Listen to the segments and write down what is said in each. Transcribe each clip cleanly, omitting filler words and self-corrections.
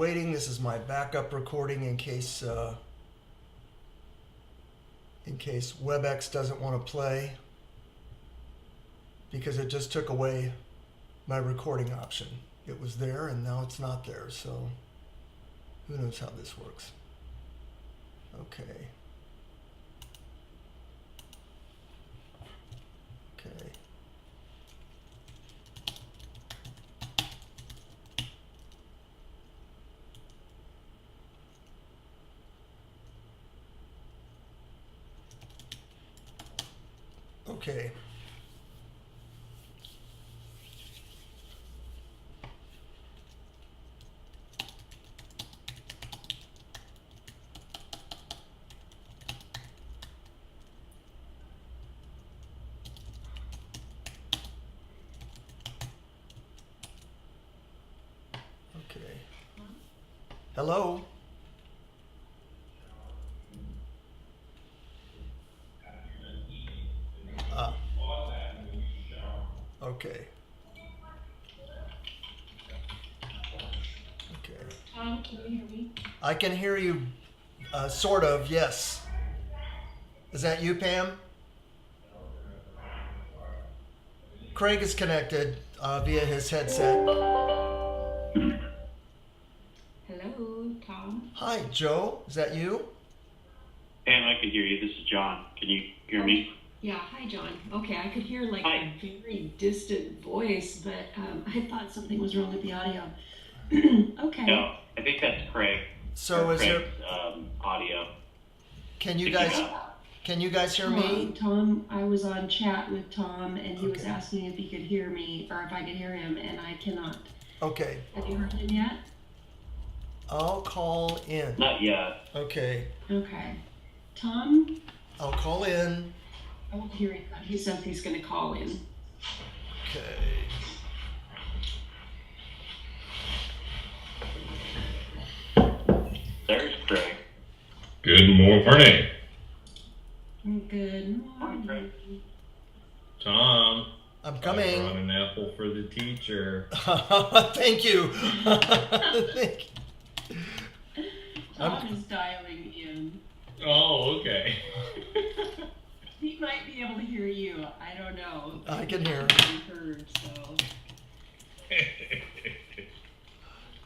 waiting. This is my backup recording in case WebEx doesn't want to play, because it just took away my recording option. It was there and now it's not there, so who knows how this works. Okay. Okay. Okay. Okay. Hello? Ah. Okay. Okay. Tom, can you hear me? I can hear you, sort of, yes. Is that you, Pam? Craig is connected via his headset. Hello, Tom. Hi, Joe. Is that you? Pam, I can hear you. This is John. Can you hear me? Yeah, hi, John. Okay, I could hear like Hi. a very distant voice, but I thought something was wrong with the audio. Okay. No, I think that's Craig. So is there? Craig's audio. Can you guys hear me? Tom, I was on chat with Tom, and he was Okay. asking if he could hear me, or if I could hear him, and I cannot. Okay. Have you heard him yet? I'll call in. Not yet. Okay. Okay. Tom, I'll call in. I won't hear him. He said he's going to call in. Okay. There's Craig. Good morning. Good Morning, Craig. morning. Tom. I'm I coming. brought an apple for the teacher. Thank you. Thank you. Tom is dialing in. Oh, okay. He might be able to hear you. I don't know. I can hear him. He heard, so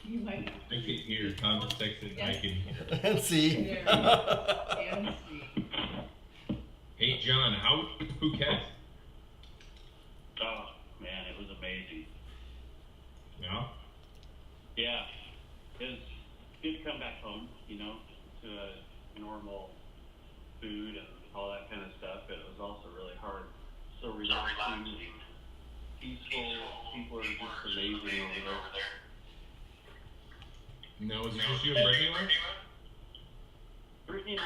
you might not. I can hear. Tom just texted. I can hear. And see. There you go. And see. Hey, John. Who cast? Oh, man, it was amazing. No. Yeah. It was good to come back home, to a normal food and all that kind of stuff. But it was also really hard. So relaxing, peaceful. People are just amazing over there. No, was it just you and Brittany went? Brittany and I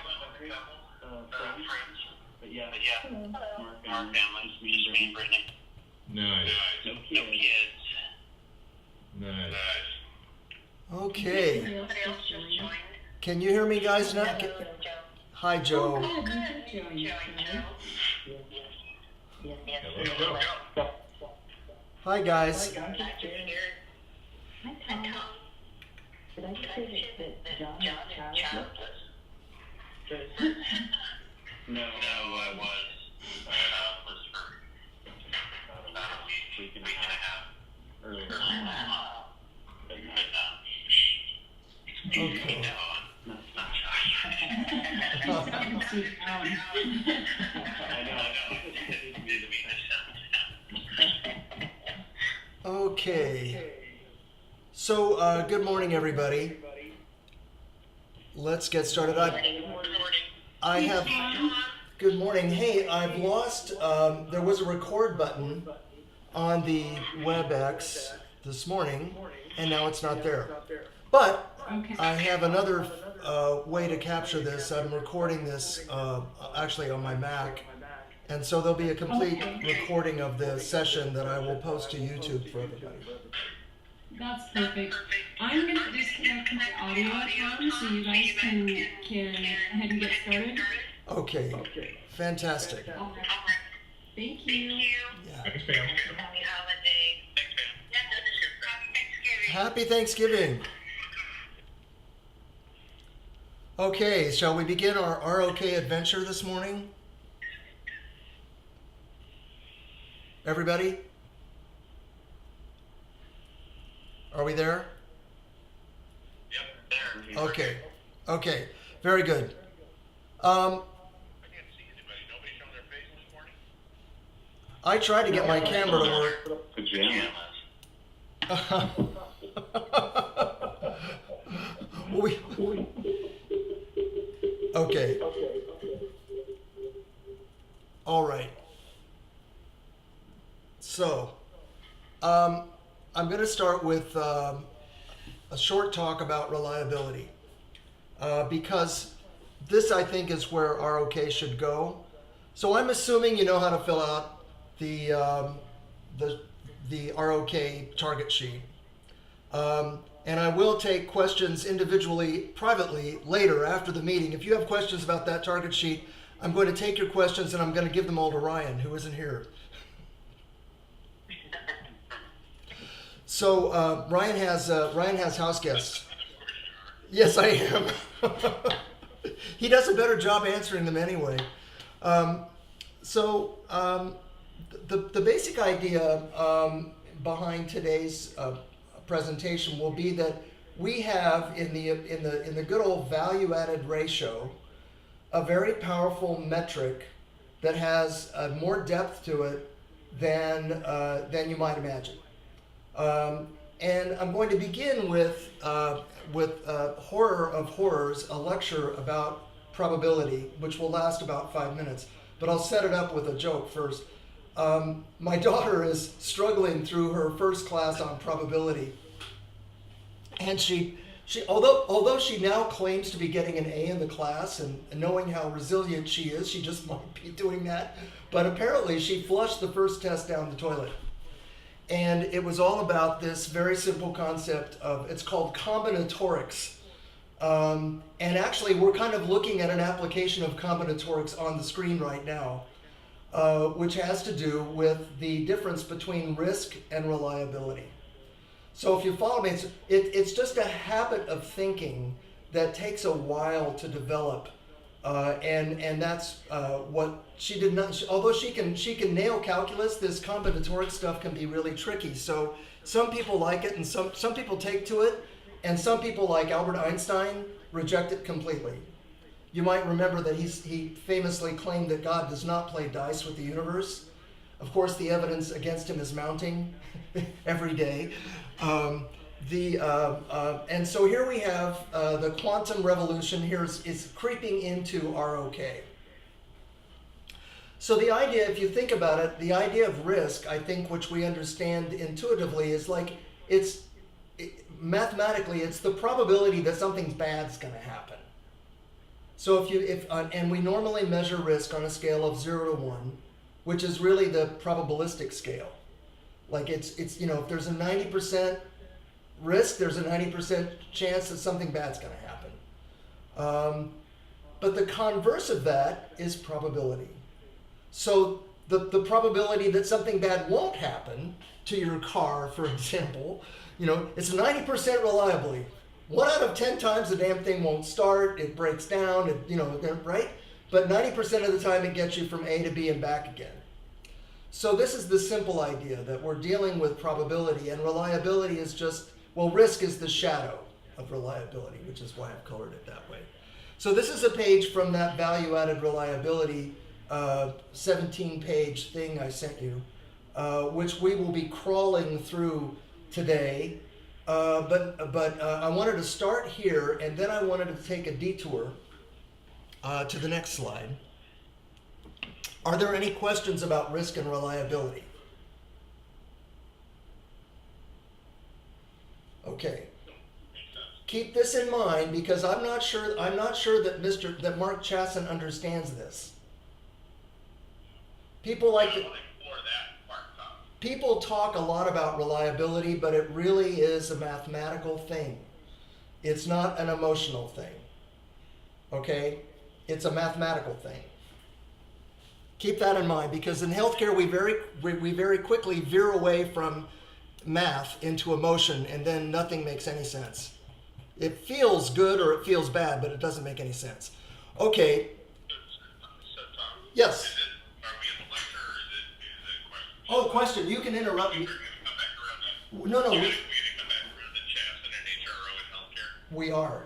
went with a couple friends. But yeah, Mark and just me and Brittany. Nice. No kids. Nice. Okay. Somebody else just joined. Can you hear me, guys? Now? Hi, Joe. Oh, good. You did join, Joe. Hello, Joe. Hi, guys. Hi, Tom. Did I say that John is childless? No, I was for about a week and a half earlier. Okay. I know. Okay. So, good morning, everybody. Let's get started. I have. Good morning. Hey, I've lost. There was a record button on the WebEx this morning, and now it's not there. But Okay. I have another way to capture this. I'm recording this actually on my Mac, and so there'll be a complete recording of the session that I will post to YouTube for everybody. That's perfect. I'm going to disconnect my audio, Tom, so you guys can go ahead and get started. Okay, fantastic. All right. Thank you. Yeah. Thanks, Pam. Happy Thanksgiving. Okay, shall we begin our ROK adventure this morning? Everybody? Are we there? Yep, there. Okay. Okay. Very good. I can't see anybody. Nobody showing their face this morning? I tried to get my camera to work. Pajamas. Okay. All right. So, I'm going to start with a short talk about reliability, because this, I think, is where ROK should go. So I'm assuming you know how to fill out the ROK target sheet. And I will take questions individually, privately, later after the meeting. If you have questions about that target sheet, I'm going to take your questions and I'm going to give them all to Ryan, who isn't here. So Ryan has house guests. Yes, I am. He does a better job answering them anyway. The basic idea behind today's presentation will be that we have in the good old value-added ratio a very powerful metric that has more depth to it than you might imagine. And I'm going to begin with horror of horrors, a lecture about probability, which will last about 5 minutes. But I'll set it up with a joke first. My daughter is struggling through her first class on probability, and she although she now claims to be getting an A in the class, and knowing how resilient she is, she just might be doing that. But apparently, she flushed the first test down the toilet. And it was all about this very simple concept of, it's called combinatorics. And actually, we're kind of looking at an application of combinatorics on the screen right now, which has to do with the difference between risk and reliability. So if you follow me, it's just a habit of thinking that takes a while to develop. And that's what she did not. Although she can nail calculus, this combinatoric stuff can be really tricky. So some people like it, and some people take to it, and some people, like Albert Einstein, reject it completely. You might remember that he famously claimed that God does not play dice with the universe. Of course, the evidence against him is mounting every day. And so here we have the quantum revolution here is creeping into ROK. So the idea, if you think about it, the idea of risk, I think, which we understand intuitively, is like mathematically, it's the probability that something bad's going to happen. So and we normally measure risk on a scale of 0 to 1, which is really the probabilistic scale. Like it's if there's a 90% risk, there's a 90% chance that something bad's going to happen. But the converse of that is probability. So the probability that something bad won't happen to your car, for example, it's 90% reliably. 1 out of 10 times the damn thing won't start, it breaks down, right? But 90% of the time it gets you from A to B and back again. So this is the simple idea that we're dealing with probability, and reliability is just, risk is the shadow of reliability, which is why I've colored it that way. So this is a page from that value-added reliability 17-page thing I sent you, which we will be crawling through today. But I wanted to start here, and then I wanted to take a detour to the next slide. Are there any questions about risk and reliability? Okay. Keep this in mind, because I'm not sure that Mark Chasson understands this. People talk a lot about reliability, but it really is a mathematical thing. It's not an emotional thing. Okay? It's a mathematical thing. Keep that in mind, because in healthcare we very quickly veer away from math into emotion, and then nothing makes any sense. It feels good or it feels bad, but it doesn't make any sense. Okay. So Tom, Yes. are we in the lecture or is it question? Oh, question. You can interrupt me. We're going to come back around that. No, no. We're going to come back around the chats and an HRO in healthcare. We are.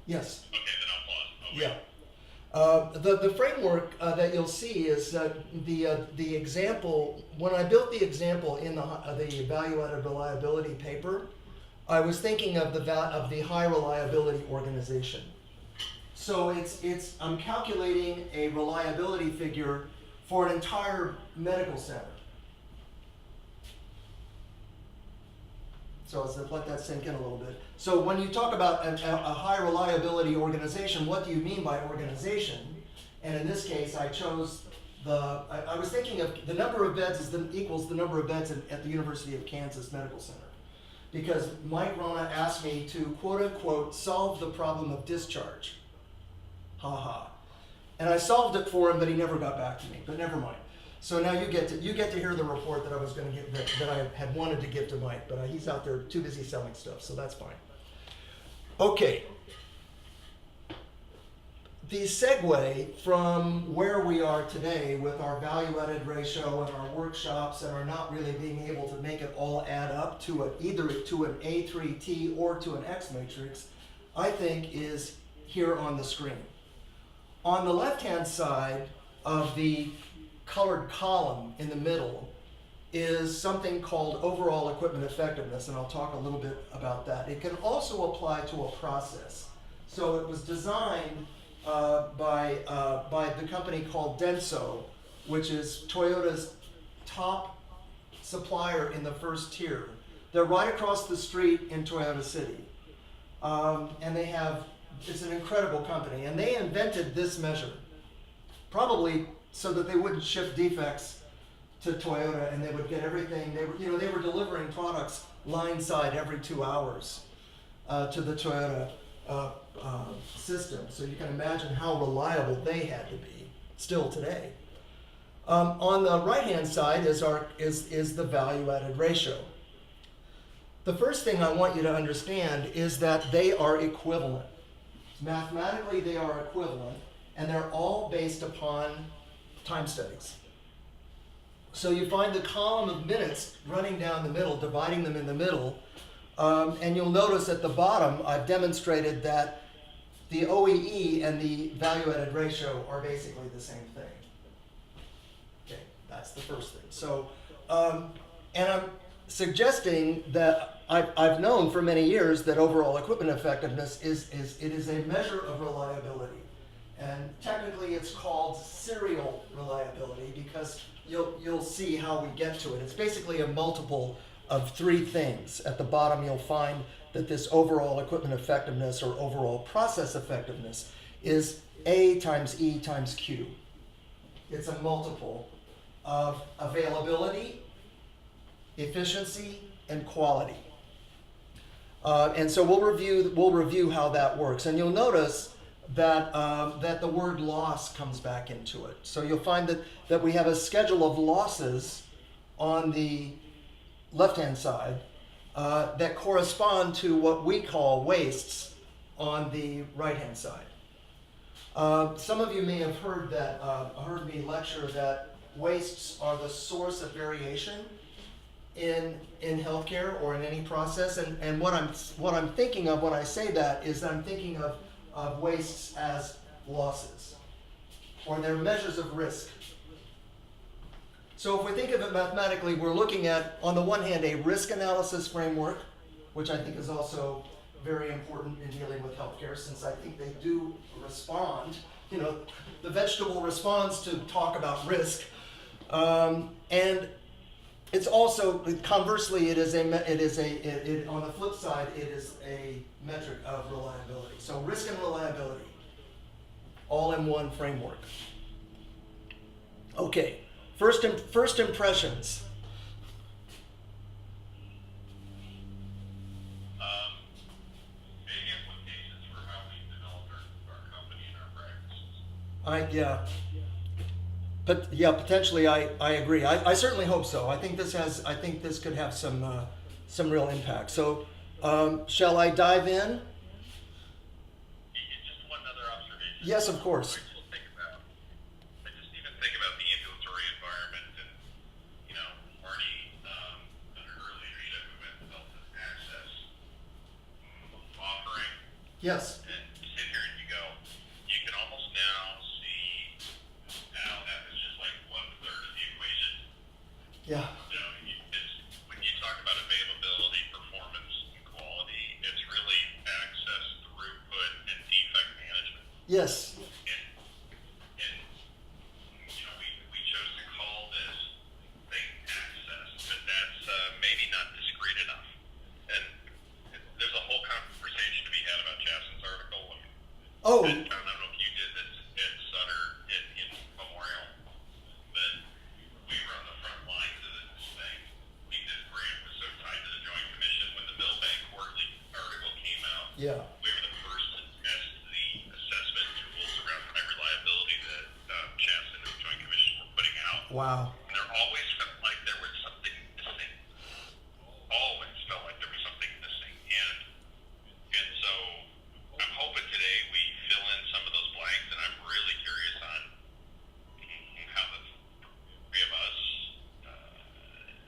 Yes. Okay, then I'll pause. Okay. Yeah. The framework that you'll see is the example. When I built the example in the value-added reliability paper, I was thinking of the high reliability organization. So I'm calculating a reliability figure for an entire medical center. So let's let that sink in a little bit. So when you talk about a high reliability organization, what do you mean by organization? And in this case, I chose I was thinking of the number of beds equals the number of beds at the University of Kansas Medical Center. Because Mike Rona asked me to quote unquote solve the problem of discharge. Ha ha. And I solved it for him, but he never got back to me. But never mind. So now you get to hear the report that I was going to give that I had wanted to give to Mike, but he's out there too busy selling stuff, so that's fine. Okay. The segue from where we are today with our value-added ratio and our workshops and our not really being able to make it all add up to either to an A3T or to an X matrix, I think is here on the screen. On the left-hand side of the colored column in the middle is something called overall equipment effectiveness, and I'll talk a little bit about that. It can also apply to a process. So it was designed by the company called Denso, which is Toyota's top supplier in the first tier. They're right across the street in Toyota City. And it's an incredible company. And they invented this measure, probably so that they wouldn't ship defects to Toyota and they would get everything. They were delivering products line side every 2 hours to the Toyota system. So you can imagine how reliable they had to be still today. On the right-hand side is the value-added ratio. The first thing I want you to understand is that they are equivalent. Mathematically, they are equivalent, and they're all based upon time studies. So you find the column of minutes running down the middle, dividing them in the middle, and you'll notice at the bottom I've demonstrated that the OEE and the value-added ratio are basically the same thing. Okay, that's the first thing. So, and I'm suggesting that I've known for many years that overall equipment effectiveness is a measure of reliability. And technically it's called serial reliability because you'll see how we get to it. It's basically a multiple of three things. At the bottom you'll find that this overall equipment effectiveness or overall process effectiveness is A times E times Q. It's a multiple of availability, efficiency, and quality. And so we'll review how that works. And you'll notice that that the word loss comes back into it. So you'll find that we have a schedule of losses on the left-hand side that correspond to what we call wastes on the right-hand side. Some of you may have heard me lecture that wastes are the source of variation in healthcare or in any process. And what I'm thinking of when I say that is that I'm thinking of wastes as losses, or they're measures of risk. So if we think of it mathematically, we're looking at, on the one hand, a risk analysis framework, which I think is also very important in dealing with healthcare, since I think they do respond. The vegetable responds to talk about risk, and it's also, conversely, on the flip side, it is a metric of reliability. So risk and reliability, all in one framework. Okay, first impressions. Big implications for how we develop our company and our practices. But yeah, potentially, I agree. I certainly hope so. I think this could have some real impact. So, shall I dive in? Yes, of course. I just even think about the ambulatory environment and, Marty, under her leadership, we went and built this access offering. Yes. And you sit here and you go, you can almost now see how that is just like 1/3 of the equation. Yeah. When you talk about availability, performance, and quality, it's really access, throughput, and defect management. Yes. We chose to call this thing access, but that's maybe not discreet enough. And there's a whole conversation to be had about Jason's article. Oh. I don't know if you did this at Sutter in Memorial, but we were on the front lines of this thing. This grant was so tied to the Joint Commission when the Millbank Quarterly article came out. Yeah. We were the first to test the assessment tools around high reliability that Chasten and the Joint Commission were putting out. Wow. And there always felt like there was something missing. Always felt like there was something missing. And so I'm hoping today we fill in some of those blanks, and I'm really curious on how the three of us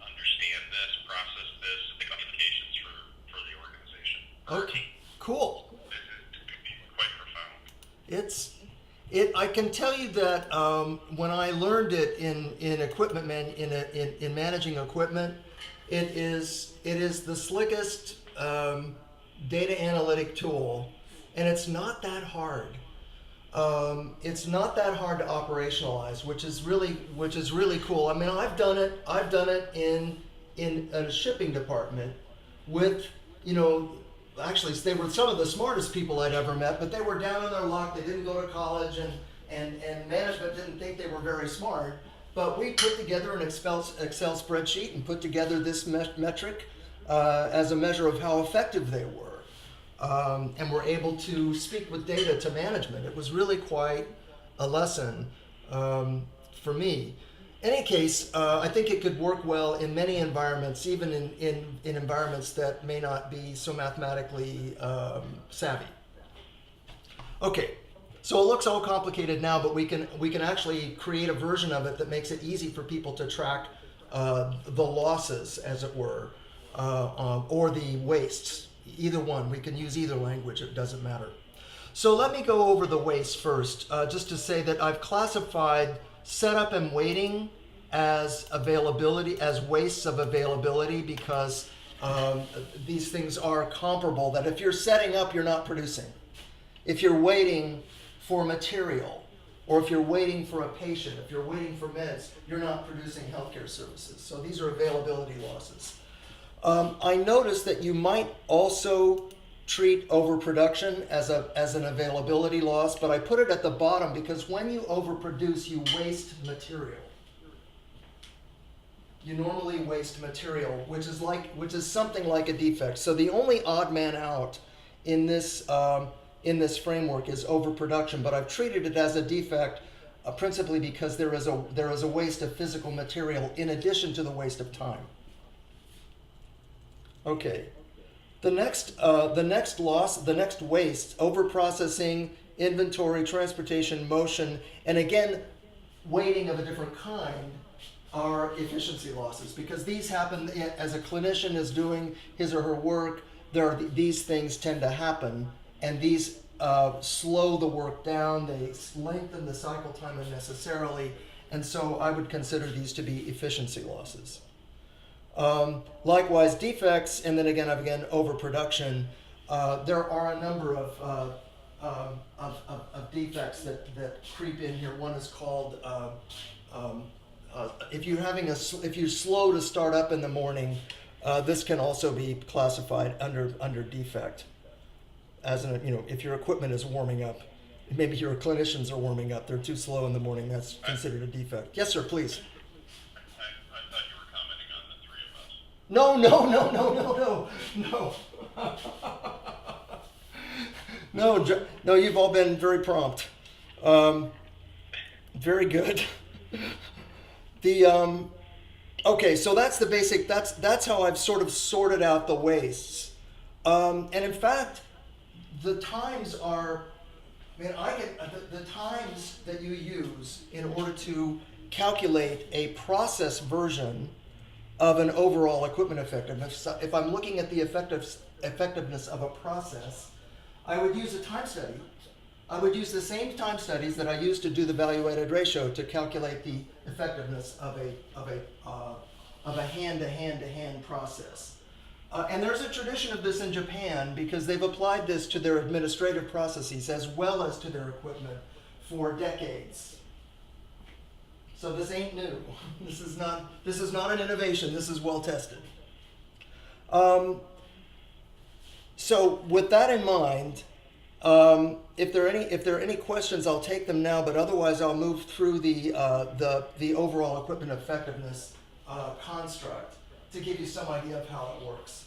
understand this, process this, think about the implications for the organization. Okay. Cool. This is going to be quite profound. I can tell you that when I learned it in equipment in managing equipment, it is the slickest data analytic tool, and it's not that hard. It's not that hard to operationalize, which is really cool. I mean, I've done it in a shipping department with, actually they were some of the smartest people I'd ever met, but they were down in their luck. They didn't go to college, and management didn't think they were very smart. But we put together an Excel spreadsheet and put together this metric as a measure of how effective they were. And were able to speak with data to management. It was really quite a lesson for me. In any case, I think it could work well in many environments, even in environments that may not be so mathematically savvy. Okay, so it looks all complicated now, but we can actually create a version of it that makes it easy for people to track the losses, as it were, or the wastes. Either one, we can use either language, it doesn't matter. So let me go over the waste first, just to say that I've classified setup and waiting as availability, as wastes of availability, because these things are comparable, that if you're setting up, you're not producing. If you're waiting for material, or if you're waiting for a patient, if you're waiting for meds, you're not producing healthcare services. So these are availability losses. I noticed that you might also treat overproduction as an availability loss, but I put it at the bottom because when you overproduce, you waste material. You normally waste material, which is something like a defect. So the only odd man out in this framework is overproduction, but I've treated it as a defect principally because there is a waste of physical material in addition to the waste of time. Okay, the next waste, overprocessing, inventory, transportation, motion, and again, waiting of a different kind are efficiency losses, because these happen as a clinician is doing his or her work. These things tend to happen, and these slow the work down. They lengthen the cycle time unnecessarily, and so I would consider these to be efficiency losses. Likewise, defects, and then again overproduction. There are a number of defects that creep in here. One is called if you're slow to start up in the morning. This can also be classified under defect. As if your equipment is warming up, maybe your clinicians are warming up. They're too slow in the morning. That's considered a defect. Yes, sir. Please. No. No, you've all been very prompt. Very good. Okay, so that's the basic, that's how I've sort of sorted out the wastes. And in fact, the times are I mean, I can, the times that you use in order to calculate a process version of an overall equipment effectiveness, so if I'm looking at the effectiveness of a process, I would use a time study. I would use the same time studies that I use to do the value-added ratio to calculate the effectiveness of a hand-to-hand-to-hand process. And there's a tradition of this in Japan because they've applied this to their administrative processes as well as to their equipment for decades. So this ain't new. This is not an innovation. This is well tested. So with that in mind, if there are any questions, I'll take them now. But otherwise, I'll move through the overall equipment effectiveness construct to give you some idea of how it works.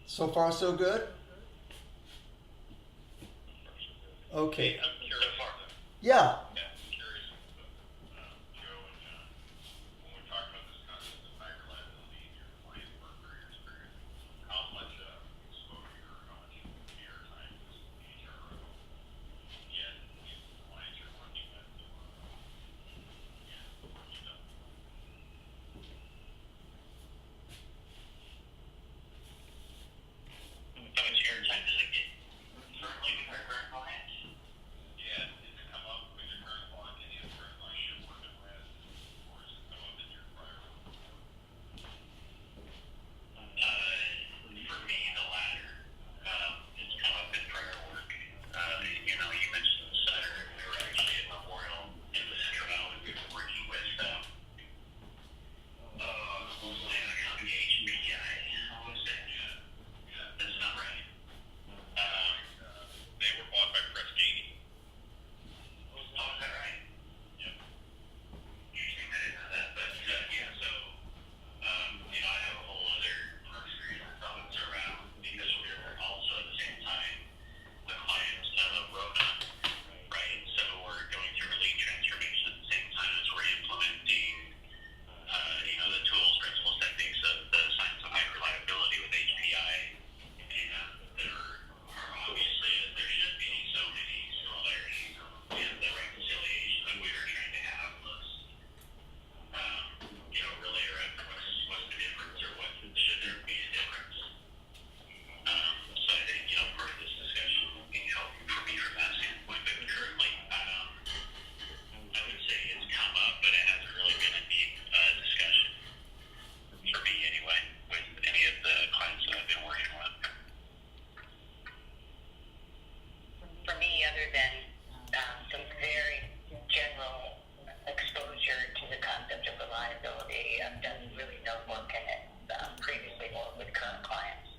So far, so good? Okay. I'm curious. Yeah. Yeah, I'm curious, Joe and John, when we talk about this concept of high reliability in your client work or your experience, how much exposure or how much air time does HRO get in the clients you're working with? How much air time does it get? Certainly with our current clients. Yeah, did it come up with your current client, any of the current clients you're working with, or has it come up in your prior work? For me, the latter. It's come up in prior work. You mentioned the center. We were actually at Memorial in the Central Valley. We were working with mostly on the HPI. I want to say. Yeah, that's not right. They were bought by Prestini. Oh, is that right? Yep. Interesting, I didn't know that. But yeah, so I have a whole other experience and thoughts around because we were also at the same time the clients of Rona, right? So we're going through a lean transformation at the same time as we're implementing the tools, principles, techniques of the science of high reliability with HPI. And there are obviously, as there should be, so many similarities in the reconciliation that we were trying to have was, really around what's the difference or what should there be a difference. So I think, part of this discussion will be helpful for me from that standpoint, but currently, I would say it's come up, but it hasn't really been a deep discussion for me anyway, with any of the clients that I've been working with. For me, other than some very general exposure to the concept of reliability, I've done really no work in it previously or with current clients.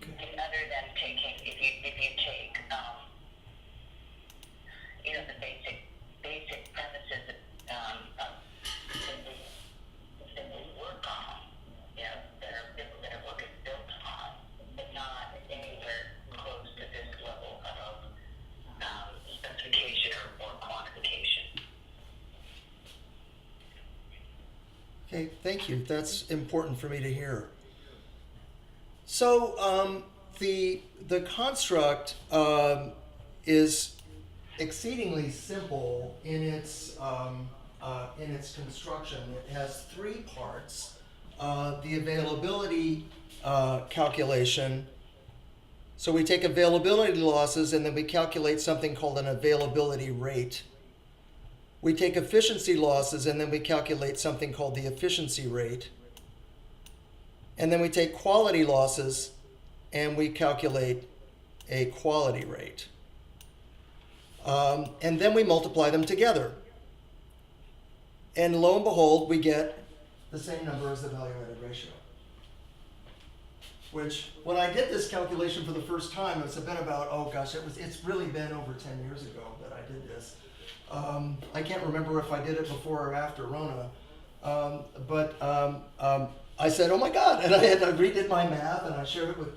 And other than taking, if you take, the basic premises that we work on, that work is built on, but not anywhere close to this level of specification or quantification. Okay, thank you. That's important for me to hear. So the construct is exceedingly simple in its construction. It has three parts: the availability calculation. So we take availability losses and then we calculate something called an availability rate. We take efficiency losses and then we calculate something called the efficiency rate. And then we take quality losses and we calculate a quality rate. And then we multiply them together. And lo and behold, we get the same number as the value-added ratio. Which, when I did this calculation for the first time, it's been about, it's really been over 10 years ago that I did this. I can't remember if I did it before or after Rona. But I said, oh my God, and I redid my math and I shared it with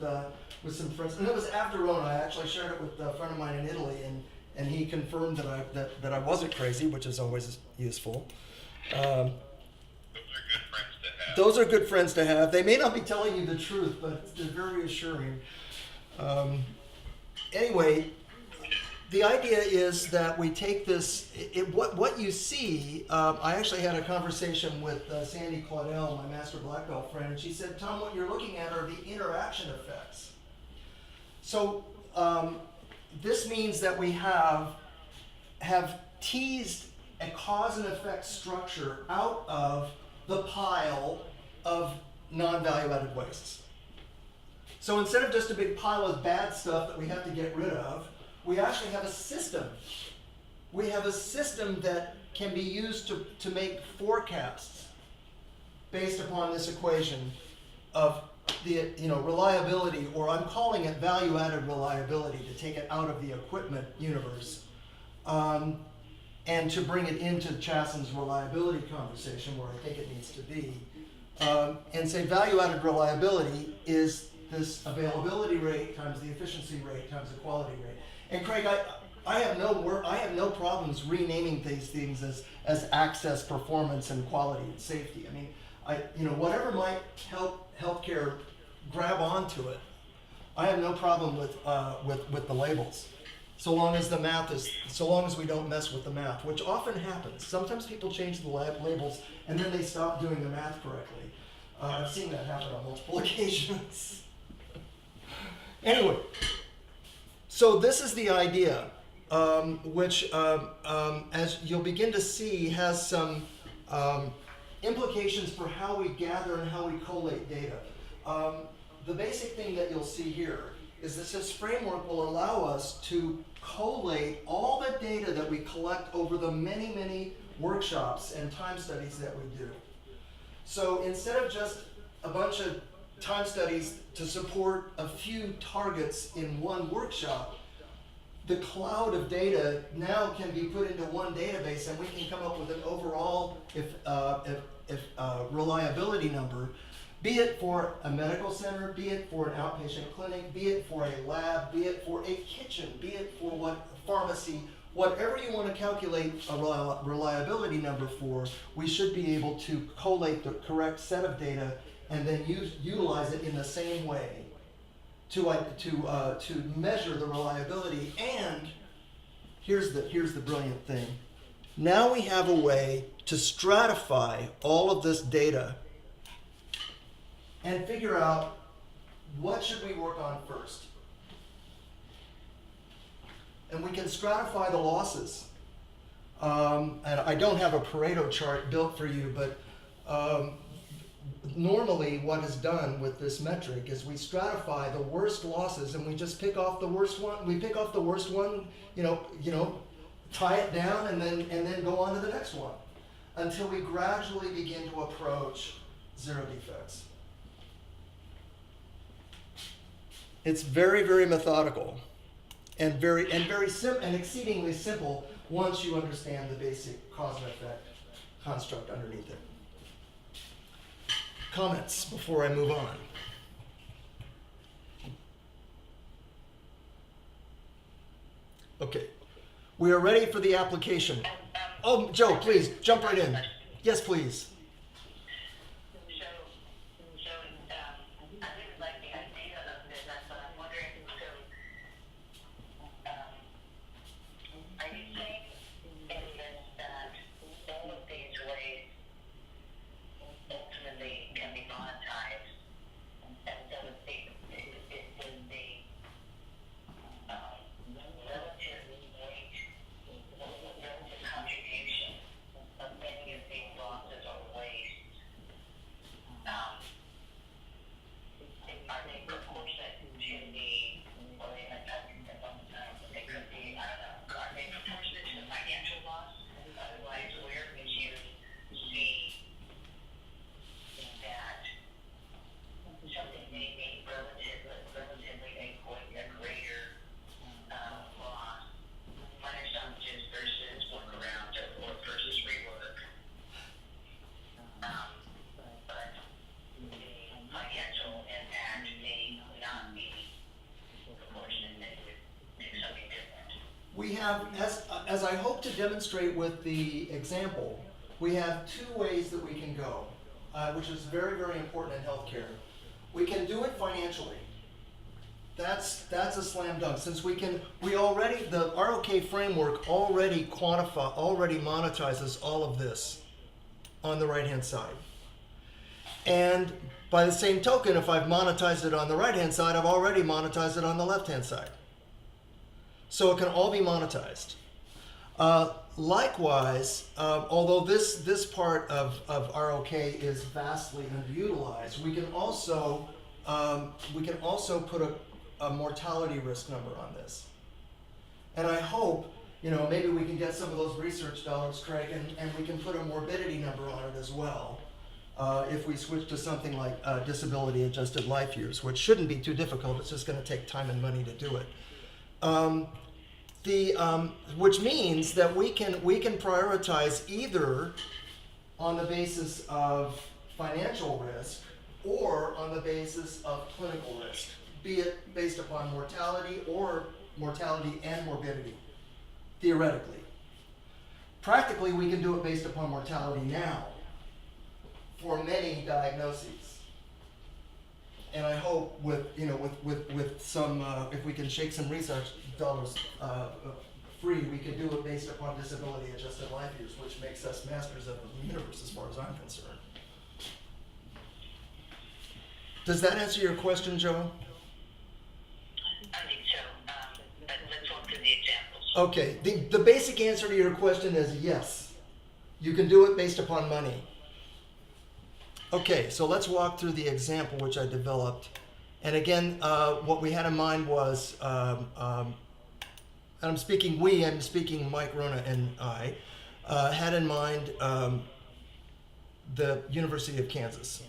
some friends. And it was after Rona. I actually shared it with a friend of mine in Italy, and he confirmed that I wasn't crazy, which is always useful. Those are good friends to Those are good friends to have. They may not be telling you the truth, but they're very assuring. Anyway, the idea is that we take this. What you see. I actually had a conversation with Sandy Claudel, my master black belt friend, and she said, "Tom, what you're looking at are the interaction effects." So this means that we have teased a cause and effect structure out of the pile of non-value added wastes. So instead of just a big pile of bad stuff that we have to get rid of, we actually have a system. We have a system that can be used to make forecasts based upon this equation of the reliability, or I'm calling it value-added reliability, to take it out of the equipment universe, and to bring it into Chasson's reliability conversation where I think it needs to be, and say value-added reliability is this availability rate times the efficiency rate times the quality rate. And Craig, I have no problems renaming these things as access, performance, and quality and safety. I mean, whatever might help healthcare grab onto it, I have no problem with the labels, so long as we don't mess with the math, which often happens. Sometimes people change the labels and then they stop doing the math correctly. I've seen that happen on multiple occasions. Anyway, so this is the idea, which, as you'll begin to see, has some implications for how we gather and how we collate data. The basic thing that you'll see here is that this framework will allow us to collate all the data that we collect over the many, many workshops and time studies that we do. So instead of just a bunch of time studies to support a few targets in one workshop, the cloud of data now can be put into one database, and we can come up with an overall reliability number, be it for a medical center, be it for an outpatient clinic, be it for a lab, be it for a kitchen, be it for what pharmacy, whatever you want to calculate a reliability number for, we should be able to collate the correct set of data and then utilize it in the same way to measure the reliability. And here's the brilliant thing. Now we have a way to stratify all of this data and figure out what should we work on first. And we can stratify the losses. And I don't have a Pareto chart built for you, but normally what is done with this metric is we stratify the worst losses, and we just pick off the worst one. We pick off the worst one, tie it down, and then go on to the next one until we gradually begin to approach zero defects. It's very, very methodical and very simple and exceedingly simple once you understand the basic cause and effect construct underneath it. Comments before I move on? Okay, we are ready for the application. Oh, Joe, please jump right in. Yes, please. I really like the idea of this, but I'm wondering, are you saying in this that all of these ways ultimately can be monetized, and so it's the relative weight, relative contribution of any of these losses or waste? Are they proportionate to the, well, they could be, I don't know, are they proportionate to the financial loss? Otherwise, where would you see that something may be relatively a greater loss, minor damages versus workaround or versus rework? But the financial impact may not be proportionate, maybe something different. We have, as I hope to demonstrate with the example, we have two ways that we can go. which is very, very important in healthcare. We can do it financially. That's a slam dunk. Since the ROK framework already monetizes all of this on the right-hand side. And by the same token, if I've monetized it on the right-hand side, I've already monetized it on the left-hand side. So it can all be monetized. Likewise, although this part of ROK is vastly underutilized, we can also put a mortality risk number on this. And I hope, maybe we can get some of those research dollars, Craig, and we can put a morbidity number on it as well. If we switch to something like disability adjusted life years, which shouldn't be too difficult, it's just going to take time and money to do it. Which means that we can prioritize either on the basis of financial risk or on the basis of clinical risk, be it based upon mortality or mortality and morbidity, theoretically. Practically, we can do it based upon mortality now for many diagnoses. And I hope with some, if we can shake some research dollars free, we can do it based upon disability adjusted life years, which makes us masters of the universe as far as I'm concerned. Does that answer your question, Joe? I think so. Let's walk through the examples. Okay, the basic answer to your question is yes. You can do it based upon money. Okay, so let's walk through the example which I developed. And again, what we had in mind was, and I'm speaking Mike Rona and I, had in mind the University of Kansas.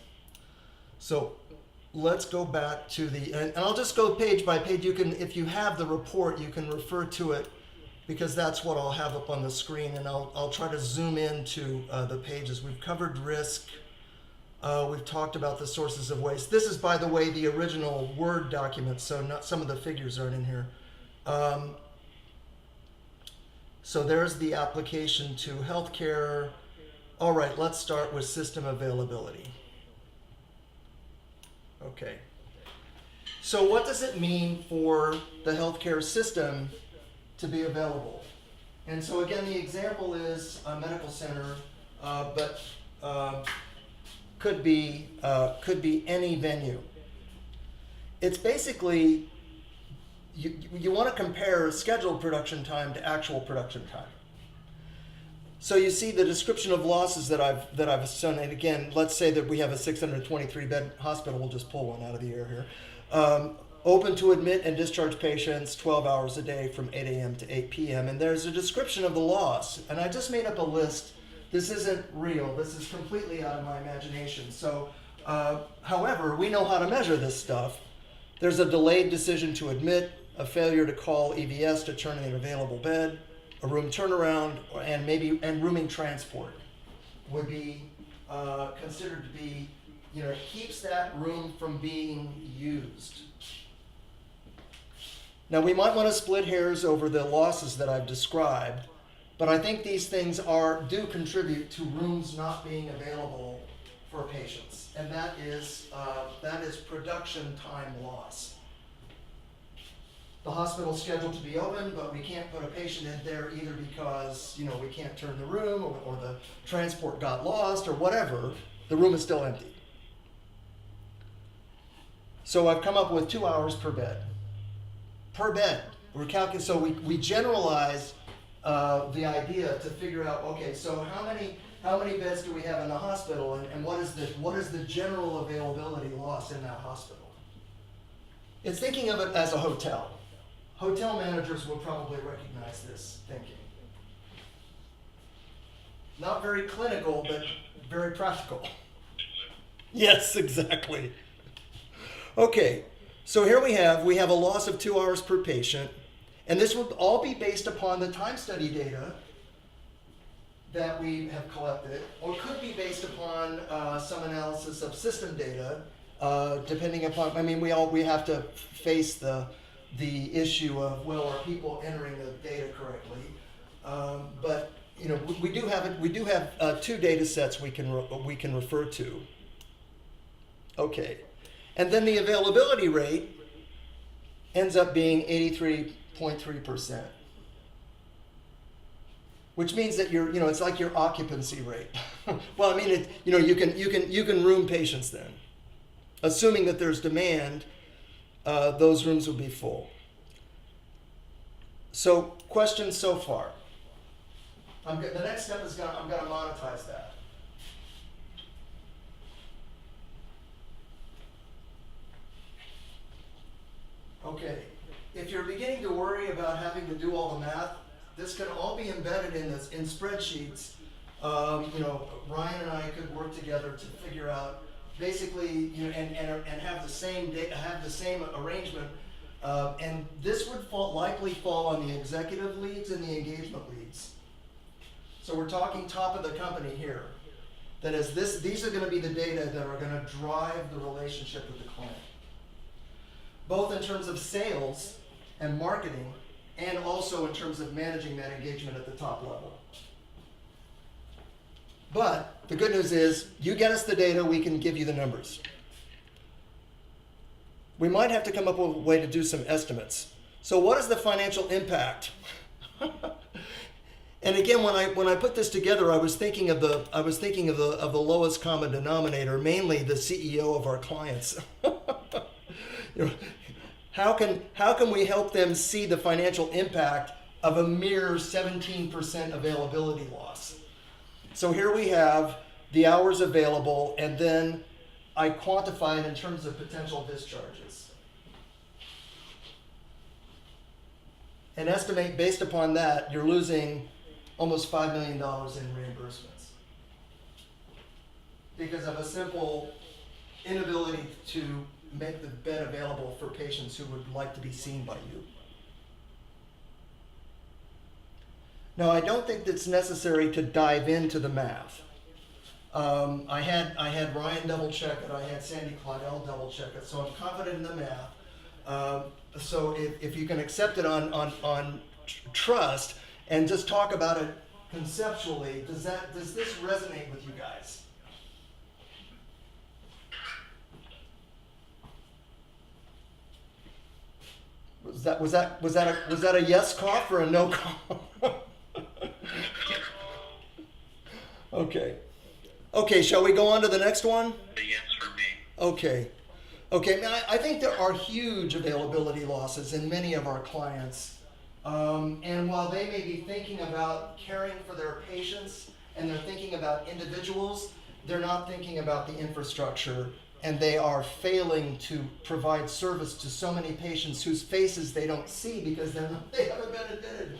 So let's go back to and I'll just go page by page. You can, if you have the report, you can refer to it because that's what I'll have up on the screen, and I'll try to zoom into the pages. We've covered risk. We've talked about the sources of waste. This is, by the way, the original Word document, so some of the figures aren't in here. So there's the application to healthcare. All right, let's start with system availability. Okay. So what does it mean for the healthcare system to be available? And so again, the example is a medical center, but could be any venue. It's basically you want to compare scheduled production time to actual production time. So you see the description of losses that I've shown, and again, let's say that we have a 623 bed hospital. We'll just pull one out of the air here. Open to admit and discharge patients 12 hours a day from 8 a.m. to 8 p.m. And there's a description of the loss, and I just made up a list. This isn't real. This is completely out of my imagination. So, however, we know how to measure this stuff. There's a delayed decision to admit, a failure to call EVS to turn in an available bed, a room turnaround, and rooming transport would be considered to be, keeps that room from being used. Now, we might want to split hairs over the losses that I've described, but I think these things do contribute to rooms not being available for patients, and that is production time loss. The hospital's scheduled to be open, but we can't put a patient in there either because we can't turn the room, or the transport got lost, or whatever. The room is still empty. So I've come up with 2 hours per bed. Per bed, we're calculating. So we generalize the idea to figure out, okay, so how many beds do we have in the hospital, and what is the general availability loss in that hospital? It's thinking of it as a hotel. Hotel managers will probably recognize this thinking. Not very clinical, but very practical. Yes, exactly. Okay, so here we have a loss of 2 hours per patient, and this would all be based upon the time study data that we have collected, or could be based upon some analysis of system data, depending upon. I mean, we have to face the issue of, well, are people entering the data correctly? But we do have 2 data sets we can refer to. Okay. And then the availability rate ends up being 83.3%. Which means that it's like your occupancy rate. Well, I mean, you can room patients then. Assuming that there's demand, those rooms will be full. So, questions so far? The next step is I'm going to monetize that. Okay, if you're beginning to worry about having to do all the math, this can all be embedded in spreadsheets. Ryan and I could work together to figure out basically, and have the same arrangement. And this would likely fall on the executive leads and the engagement leads. So we're talking top of the company here. That is, these are going to be the data that are going to drive the relationship with the client, both in terms of sales and marketing, and also in terms of managing that engagement at the top level. But the good news is, you get us the data, we can give you the numbers. We might have to come up with a way to do some estimates. So what is the financial impact? And again, when I put this together, I was thinking of the lowest common denominator, mainly the CEO of our clients. How can we help them see the financial impact of a mere 17% availability loss? So here we have the hours available, and then I quantify it in terms of potential discharges. And estimate based upon that, you're losing almost $5 million in reimbursements because of a simple inability to make the bed available for patients who would like to be seen by you. Now, I don't think it's necessary to dive into the math. I had Ryan double check it. I had Sandy Claudel double check it. So I'm confident in the math. So if you can accept it on trust and just talk about it conceptually, does this resonate with you guys? Was that a yes cough or a no cough? Okay, shall we go on to the next one? The yes for me. Okay. I think there are huge availability losses in many of our clients. And while they may be thinking about caring for their patients and they're thinking about individuals, they're not thinking about the infrastructure, and they are failing to provide service to so many patients whose faces they don't see because they haven't been admitted.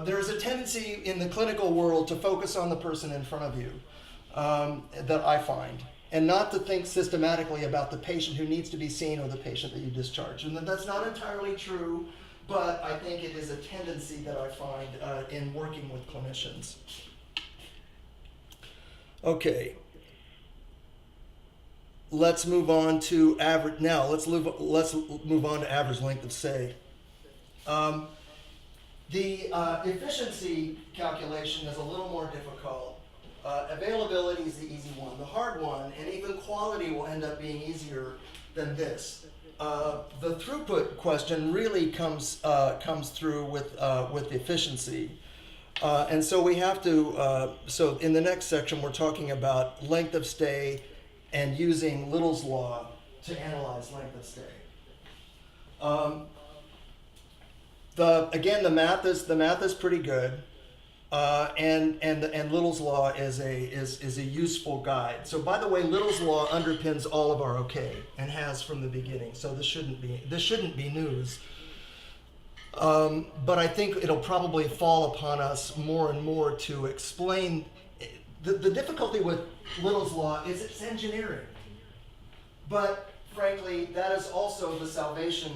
There's a tendency in the clinical world to focus on the person in front of you that I find, and not to think systematically about the patient who needs to be seen or the patient that you discharge. And that's not entirely true, but I think it is a tendency that I find in working with clinicians. Okay. Let's move on to average. Now let's move on to average length of stay. The efficiency calculation is a little more difficult. Availability is the easy one. The hard one, and even quality, will end up being easier than this. The throughput question really comes through with efficiency. And so we have to, so in the next section, we're talking about length of stay and using Little's Law to analyze length of stay. The math is pretty good, and Little's Law is a useful guide. So by the way, Little's Law underpins all of our OK and has from the beginning. So this shouldn't be news. But I think it'll probably fall upon us more and more to explain. The difficulty with Little's Law is it's engineering. But frankly, that is also the salvation.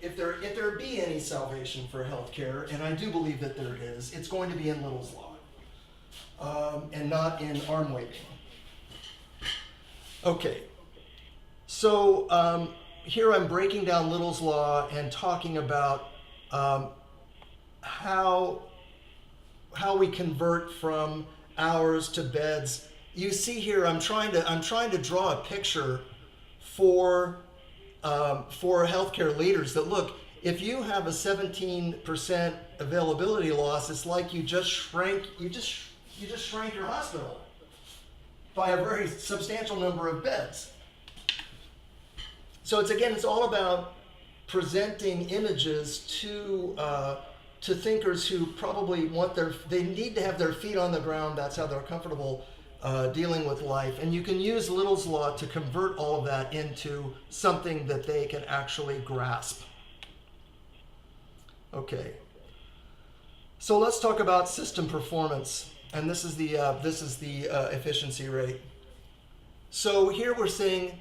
If there be any salvation for healthcare, and I do believe that there is, it's going to be in Little's Law, and not in arm waving. Okay, so here I'm breaking down Little's Law and talking about how we convert from hours to beds you see here, I'm trying to draw a picture for healthcare leaders that look, if you have a 17% availability loss, it's like you just shrank your hospital by a very substantial number of beds. So it's all about presenting images to thinkers who probably they need to have their feet on the ground. That's how they're comfortable dealing with life. And you can use Little's Law to convert all of that into something that they can actually grasp. Okay. So let's talk about system performance. And this is the efficiency rate. So here we're saying,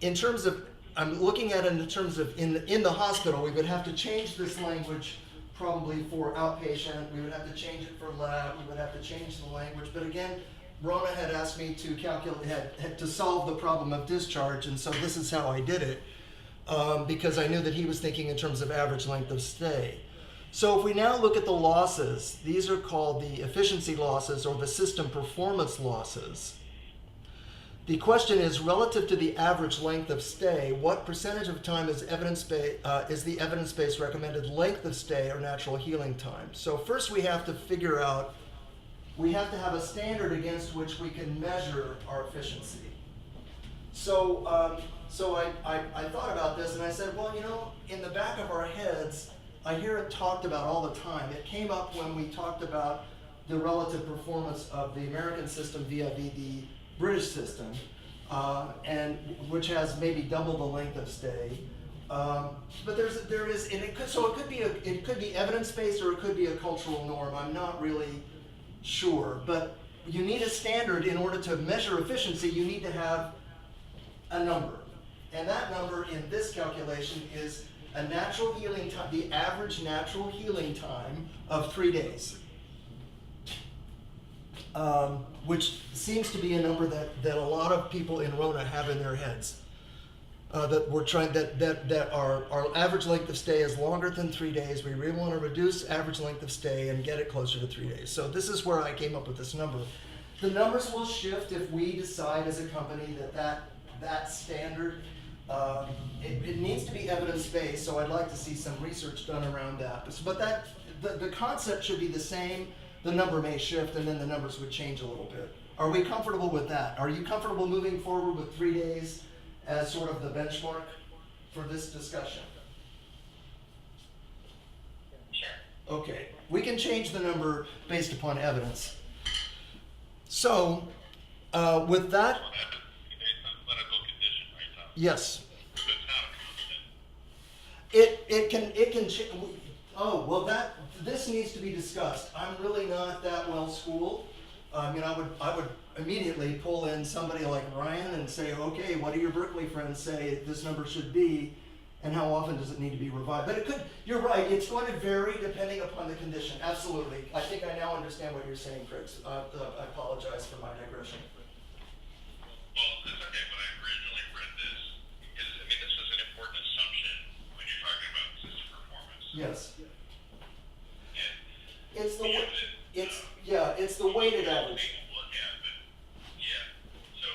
in terms of, I'm looking at it in terms of in the hospital, we would have to change this language probably for outpatient. We would have to change it for lab. We would have to change the language. But again, Rona had asked me to calculate, had to solve the problem of discharge, and so this is how I did it, because I knew that he was thinking in terms of average length of stay. So if we now look at the losses, these are called the efficiency losses or the system performance losses. The question is, relative to the average length of stay, what percentage of time is the evidence-based recommended length of stay or natural healing time? So first we have to figure out, we have to have a standard against which we can measure our efficiency. So I thought about this and I said, well, in the back of our heads, I hear it talked about all the time. It came up when we talked about the relative performance of the American system vis-a-vis the British system, and which has maybe double the length of stay. But there is, and it could be evidence-based or it could be a cultural norm. I'm not really sure, but you need a standard in order to measure efficiency. You need to have a number, and that number in this calculation is a natural healing time, the average natural healing time of 3 days. Which seems to be a number that a lot of people in Rona have in their heads. That we're trying that our average length of stay is longer than 3 days. We really want to reduce average length of stay and get it closer to 3 days. So this is where I came up with this number. The numbers will shift if we decide as a company that standard it needs to be evidence-based. So I'd like to see some research done around that. But the concept should be the same. The number may shift, and then the numbers would change a little bit. Are we comfortable with that? Are you comfortable moving forward with 3 days as sort of the benchmark for this discussion? Sure. Okay, we can change the number based upon evidence. So, with that, Based on clinical condition, right, Tom? yes, So it's not a constant. it can. Oh well, this needs to be discussed. I'm really not that well schooled. I would immediately pull in somebody like Ryan and say, okay, what do your Berkeley friends say this number should be, and how often does it need to be revised? But it could. You're right. It's going to vary depending upon the condition. Absolutely. I think I now understand what you're saying, Craig. I apologize for my digression. Well, that's okay. When I originally read this, because this is an important assumption when you're talking about system performance. Yes. And It's the you know, it's the weighted average. People look at, but yeah. So,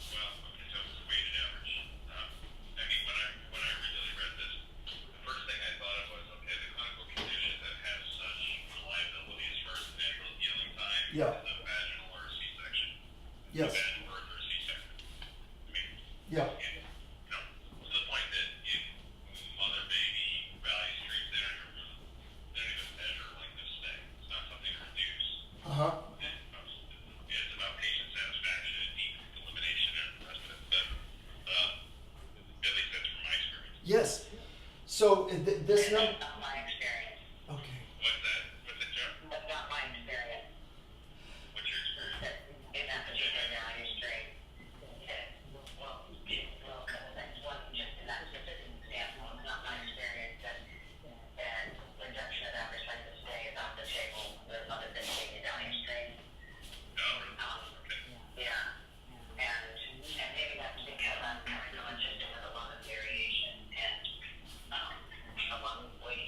well, okay, so it's the weighted average. When I originally read this, the first thing I thought of was, okay, the clinical condition that has such reliability as far as natural healing time Yeah. is a vaginal or a C-section. Yes. A vaginal birth or a C-section. Yeah. To the point that in mother baby value streams, they don't even measure length of stay. It's not something to reduce. It's about patient satisfaction and deep elimination and the rest of it. But at least that's from my experience. Yes. So this number. That's not my experience. Okay. What's that, Jeff? That's not my experience. What's your experience? In that particular value stream. Well, a couple things. One, just in that specific example, it's not my experience that reduction of average length of stay is off the table. There's other things in the value stream. No, okay. Yeah. And maybe that's because I'm coming from a system with a lot of variation and a lot of weight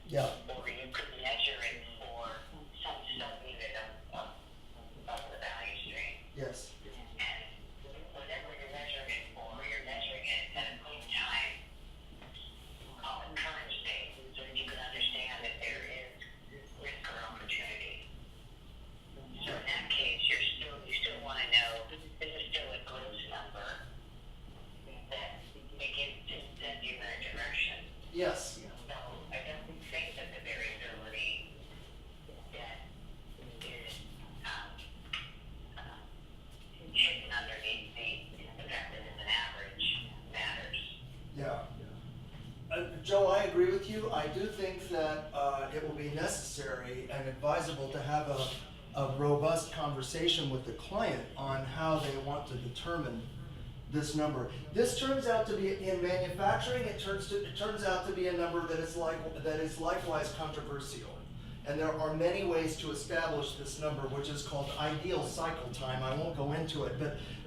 Yeah. Or you could measure it for some subunit of the value stream. Yes. And whatever you're measuring it for, you're measuring it at a point in time, call it current state, so that you can understand that there is risk or opportunity. So in that case, you still want to know, this is still a gross number that begins to send you in a direction. Yes. So I don't think that the variability that is hidden underneath the fact that it's an average matters. Yeah. Joe, I agree with you. I do think that it will be necessary and advisable to have a robust conversation with the client on how they want to determine this number. This turns out to be, in manufacturing, it turns out to be a number that is likewise controversial. And there are many ways to establish this number, which is called ideal cycle time. I won't go into it,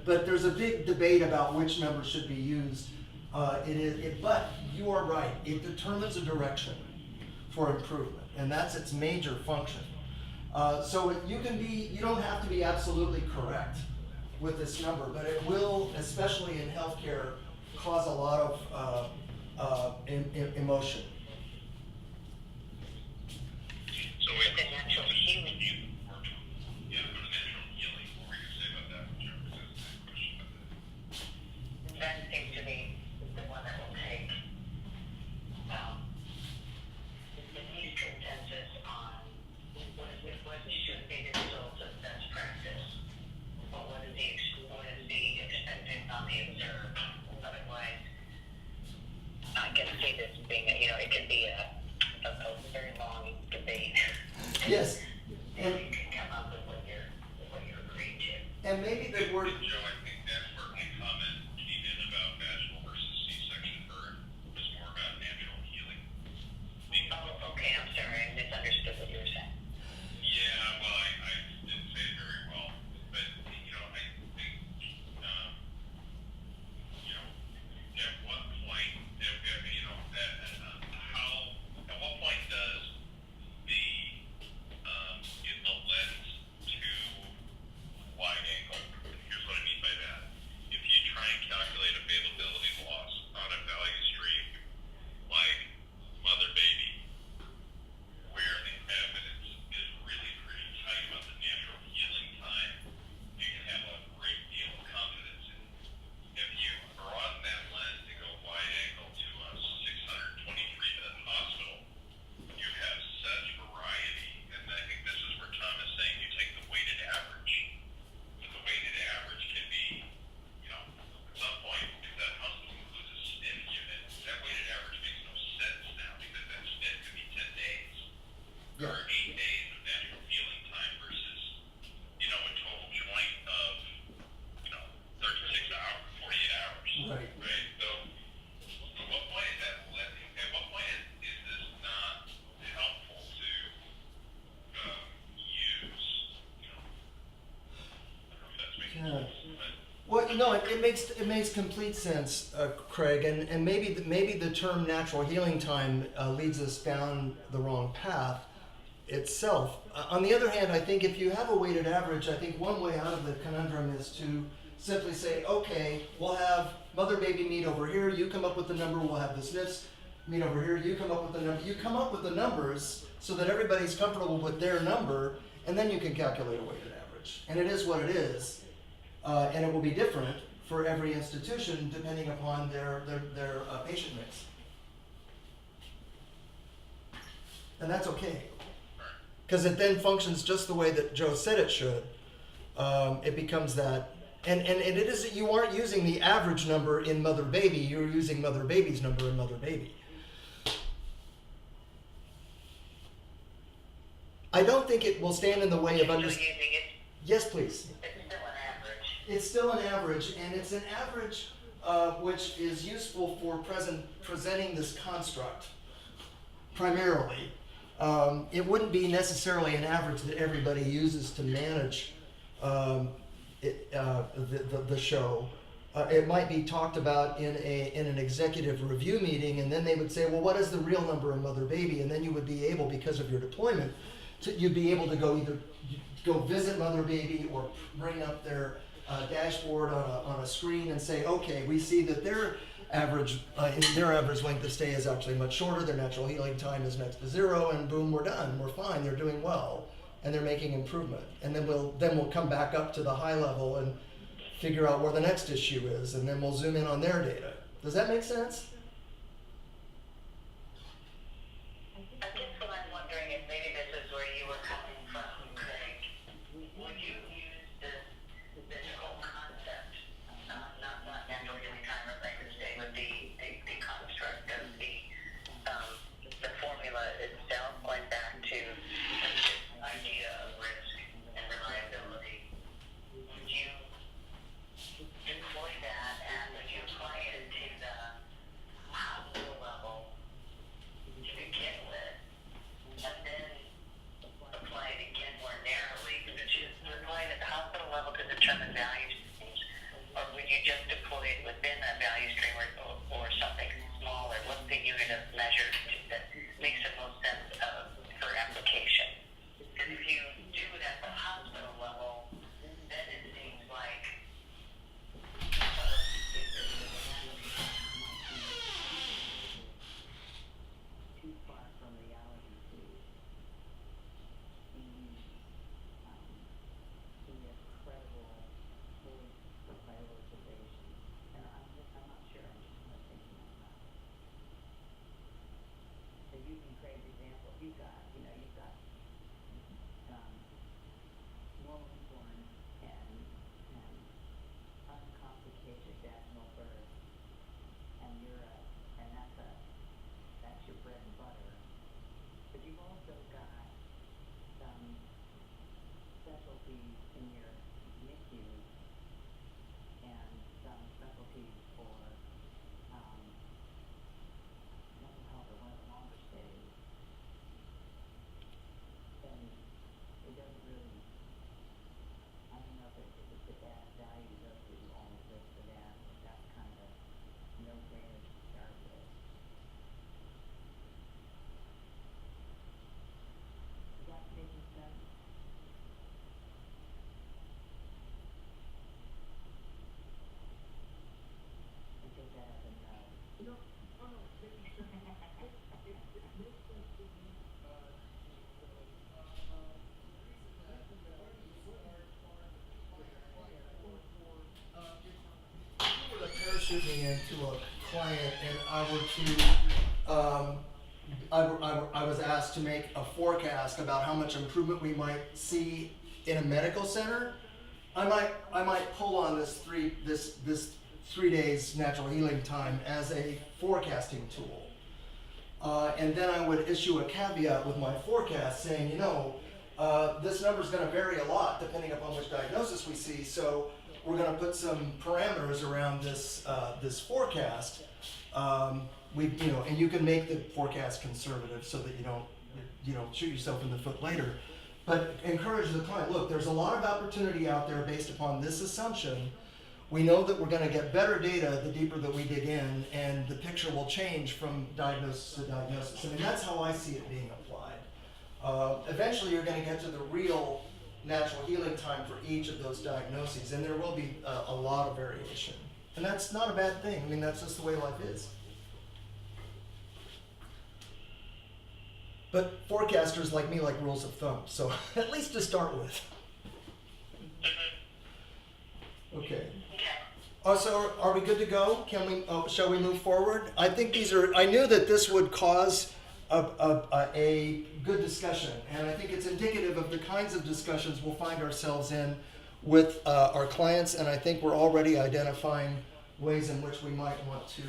but there's a big debate about which number should be used. But you are right. It determines a direction for improvement, and that's its major function. So you don't have to be absolutely correct with this number, but it will, especially in healthcare, cause a lot of emotion. So But the natural healing, yeah, for the natural healing, what were you gonna say about that? Joe, because that's a question about that. that seems to be the one that will take the least consensus on what should be the results of best practice, or what is the expected on the observed. Otherwise, I can see this being, it could be a very long debate. Yes. And you can come up with what you're agreeing to. And maybe the word, Joe, I think that's where my comment came in about vaginal versus C-section birth was more about natural healing. Oh, okay, I'm sorry, I misunderstood what you were saying. Yeah, well, I didn't say it very well, but, I think, at what point, at what point does the lens to wide angle? Here's what I mean by that. If you try and calculate availability loss on a value stream like mother-baby, where the evidence is really pretty tight about the natural healing time, you can have a great deal of confidence in. If you broaden that lens to go wide angle to a 623-bed hospital, you have such variety, and I think this is where Tom is saying you take the weighted average. But the weighted average can be, at some point, if that hospital includes a SNF unit, that weighted average makes no sense now, because that SNF could be 10 days. Or 8 days of natural healing time versus, a total joint of, 36 hours, 48 hours. Right. Right? So, at what point is that, at what point is this not helpful to use? I don't know if that's making Yeah. sense, but. well, it makes complete sense, Craig, and maybe the term natural healing time leads us down the wrong path itself. On the other hand, I think if you have a weighted average, I think one way out of the conundrum is to simply say, okay, we'll have mother-baby meet over here, you come up with the number, we'll have the SNFs meet over here, you come up with the number. You come up with the numbers so that everybody's comfortable with their number, and then you can calculate a weighted average. And it is what it is, and it will be different for every institution depending upon their patient mix. And that's okay. Because it then functions just the way that Joe said it should. It becomes that, and it is, you aren't using the average number in mother-baby, you're using mother-baby's number in mother-baby. I don't think it will stand in the way of understanding. Using it, Yes, please. it's still an average. It's still an average, and it's an average which is useful for presenting this construct primarily. It wouldn't be necessarily an average that everybody uses to manage the show. it might be talked about in an executive review meeting, and then they would say, well, what is the real number of mother baby? And then you would be able, because of your deployment, you'd be able to go visit mother baby or bring up their dashboard on a screen and say, okay, we see that their average length of stay is actually much shorter. Their natural healing time is next to 0, and boom, we're done. We're fine. They're doing well, and they're making improvement. And then we'll come back up to the high level and figure out where the next issue is, and then we'll zoom in on their data. Does that make sense? I guess what I'm wondering is maybe this is where you were coming from, Craig. Would you use this whole concept, not natural healing time or length of stay, but the construct of the formula itself, going back to this idea of risk and reliability? Would you employ that, and would you apply it to the hospital level to begin with, and then apply it again more narrowly? Would you apply it at the hospital level to determine value streams, or would you just deploy it within that value stream, or something smaller? What's the unit of measure that makes the most sense for application? Because if you do it at the hospital level, then it seems like too far from reality to be a credible case for prioritization. And I'm not sure. I'm just kind of thinking out loud. So using Craig's example, you've got normally born and uncomplicated vaginal birth, and that's your bread and butter. But you've also got some specialties in your NICU and some specialties for mental health or one of the longer stays. And it doesn't really, I don't know if it adds value to those who only live for that, but that's kind of no brainer to start with. Is that making sense? I take that as a no. Were to parachute me into a client, and I was asked to make a forecast about how much improvement we might see in a medical center, I might pull on this 3 days natural healing time as a forecasting tool. And then I would issue a caveat with my forecast saying, this number is going to vary a lot depending upon which diagnosis we see, so we're going to put some parameters around this forecast. And you can make the forecast conservative so that you don't shoot yourself in the foot later. But encourage the client, look, there's a lot of opportunity out there based upon this assumption. We know that we're going to get better data the deeper that we dig in, and the picture will change from diagnosis to diagnosis. I mean, that's how I see it being applied. Eventually, you're going to get to the real natural healing time for each of those diagnoses, and there will be a lot of variation. And that's not a bad thing. I mean, that's just the way life is. But forecasters like me like rules of thumb, so at least to start with. Okay. So are we good to go? Shall we move forward? I think I knew that this would cause a good discussion, and I think it's indicative of the kinds of discussions we'll find ourselves in with our clients, and I think we're already identifying ways in which we might want to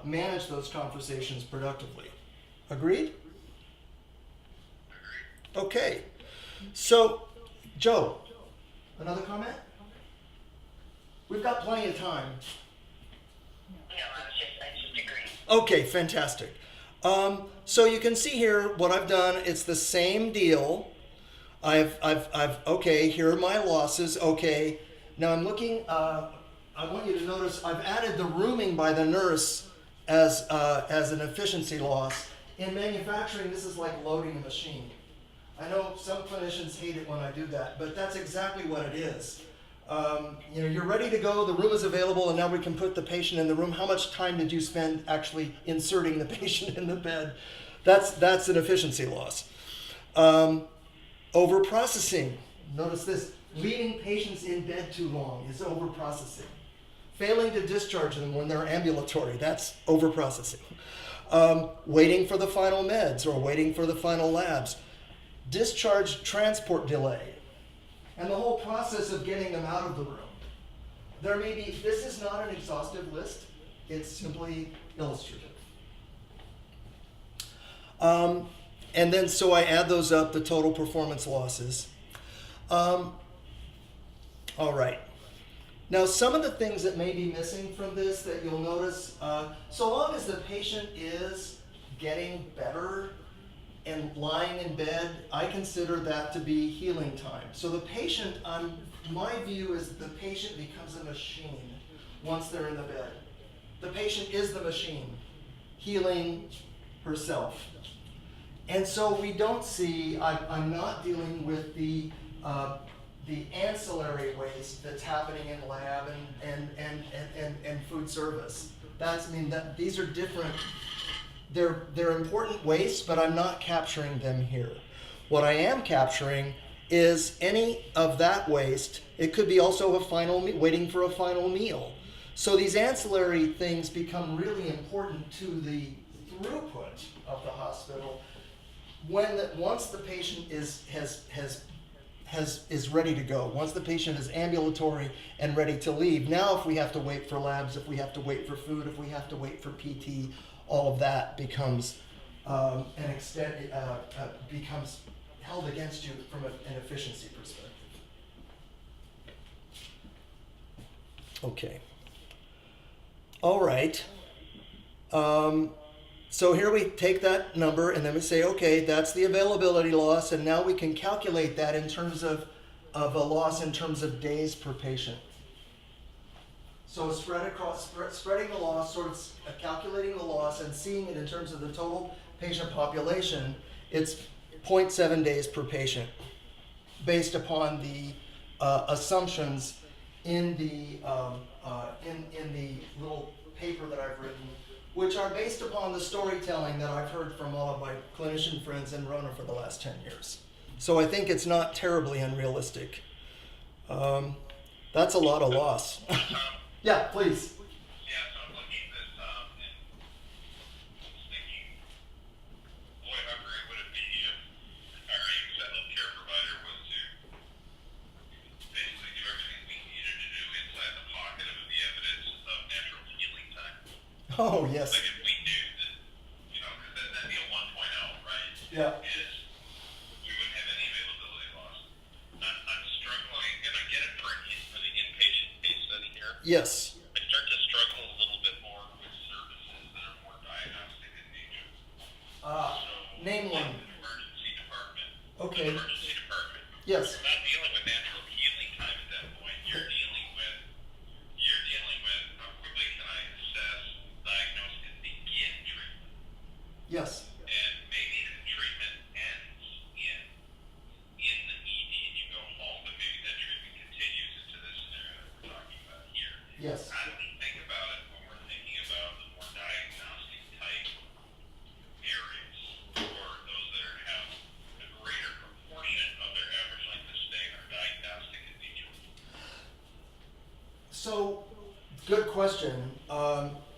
manage those conversations productively. Agreed? Okay. So, Joe, another comment? We've got plenty of time. No, I just agree. Okay, fantastic. So you can see here what I've done. It's the same deal. I've okay, here are my losses. Okay, now I'm looking, I want you to notice I've added the rooming by the nurse as an efficiency loss. In manufacturing, this is like loading a machine. I know some clinicians hate it when I do that, but that's exactly what it is. You're ready to go, the room is available, and now we can put the patient in the room. How much time did you spend actually inserting the patient in the bed? That's an efficiency loss. Overprocessing. Notice this. Leaving patients in bed too long is overprocessing. Failing to discharge them when they're ambulatory, that's overprocessing. Waiting for the final meds or waiting for the final labs. Discharge transport delay. And the whole process of getting them out of the room. There may be, this is not an exhaustive list, it's simply illustrative. And then so I add those up, the total performance losses. All right. Now some of the things that may be missing from this that you'll notice, so long as the patient is getting better and lying in bed, I consider that to be healing time. So the patient, my view is the patient becomes a machine once they're in the bed. The patient is the machine, healing herself. And so we don't see, I'm not dealing with the ancillary waste that's happening in lab and food service. These are different. They're important wastes, but I'm not capturing them here. What I am capturing is any of that waste. It could be also waiting for a final meal. So these ancillary things become really important to the throughput of the hospital once the patient is ready to go. Once the patient is ambulatory and ready to leave. Now, if we have to wait for labs, if we have to wait for food, if we have to wait for PT. All of that becomes becomes held against you from an efficiency perspective. Okay. All right. So here we take that number and then we say, okay, that's the availability loss, and now we can calculate that in terms of a loss in terms of days per patient. So spreading the loss, sort of calculating the loss and seeing it in terms of the total patient population, it's 0.7 days per patient, based upon the assumptions in the little paper that I've written, which are based upon the storytelling that I've heard from all of my clinician friends in Rona for the last 10 years. So I think it's not terribly unrealistic. That's a lot of loss. Yeah, please. Yeah, so I'm looking at this and thinking, boy, how great would it be if our aim care provider was to basically do everything we needed to do inside the pocket of the evidence of natural healing time. Oh, yes. Like if we knew that, because that deal 1.0, right? Yeah. Is we wouldn't have any availability loss. I'm struggling, and I get it for the inpatient case study here. Yes. I start to struggle a little bit more with services that are more diagnostic in nature. Name one. Like the emergency department. Okay. The emergency department. Yes. You're not dealing with natural healing time at that point. You're dealing with how quickly can I assess, diagnose, and begin treatment. Yes. And maybe the treatment ends in the ED and you go home, but maybe that treatment continues into this scenario that we're talking about here. Yes. How do we think about it when we're thinking about the more diagnostic type areas, or those that have a greater proportion of their average length of stay are diagnostic in nature? So, good question.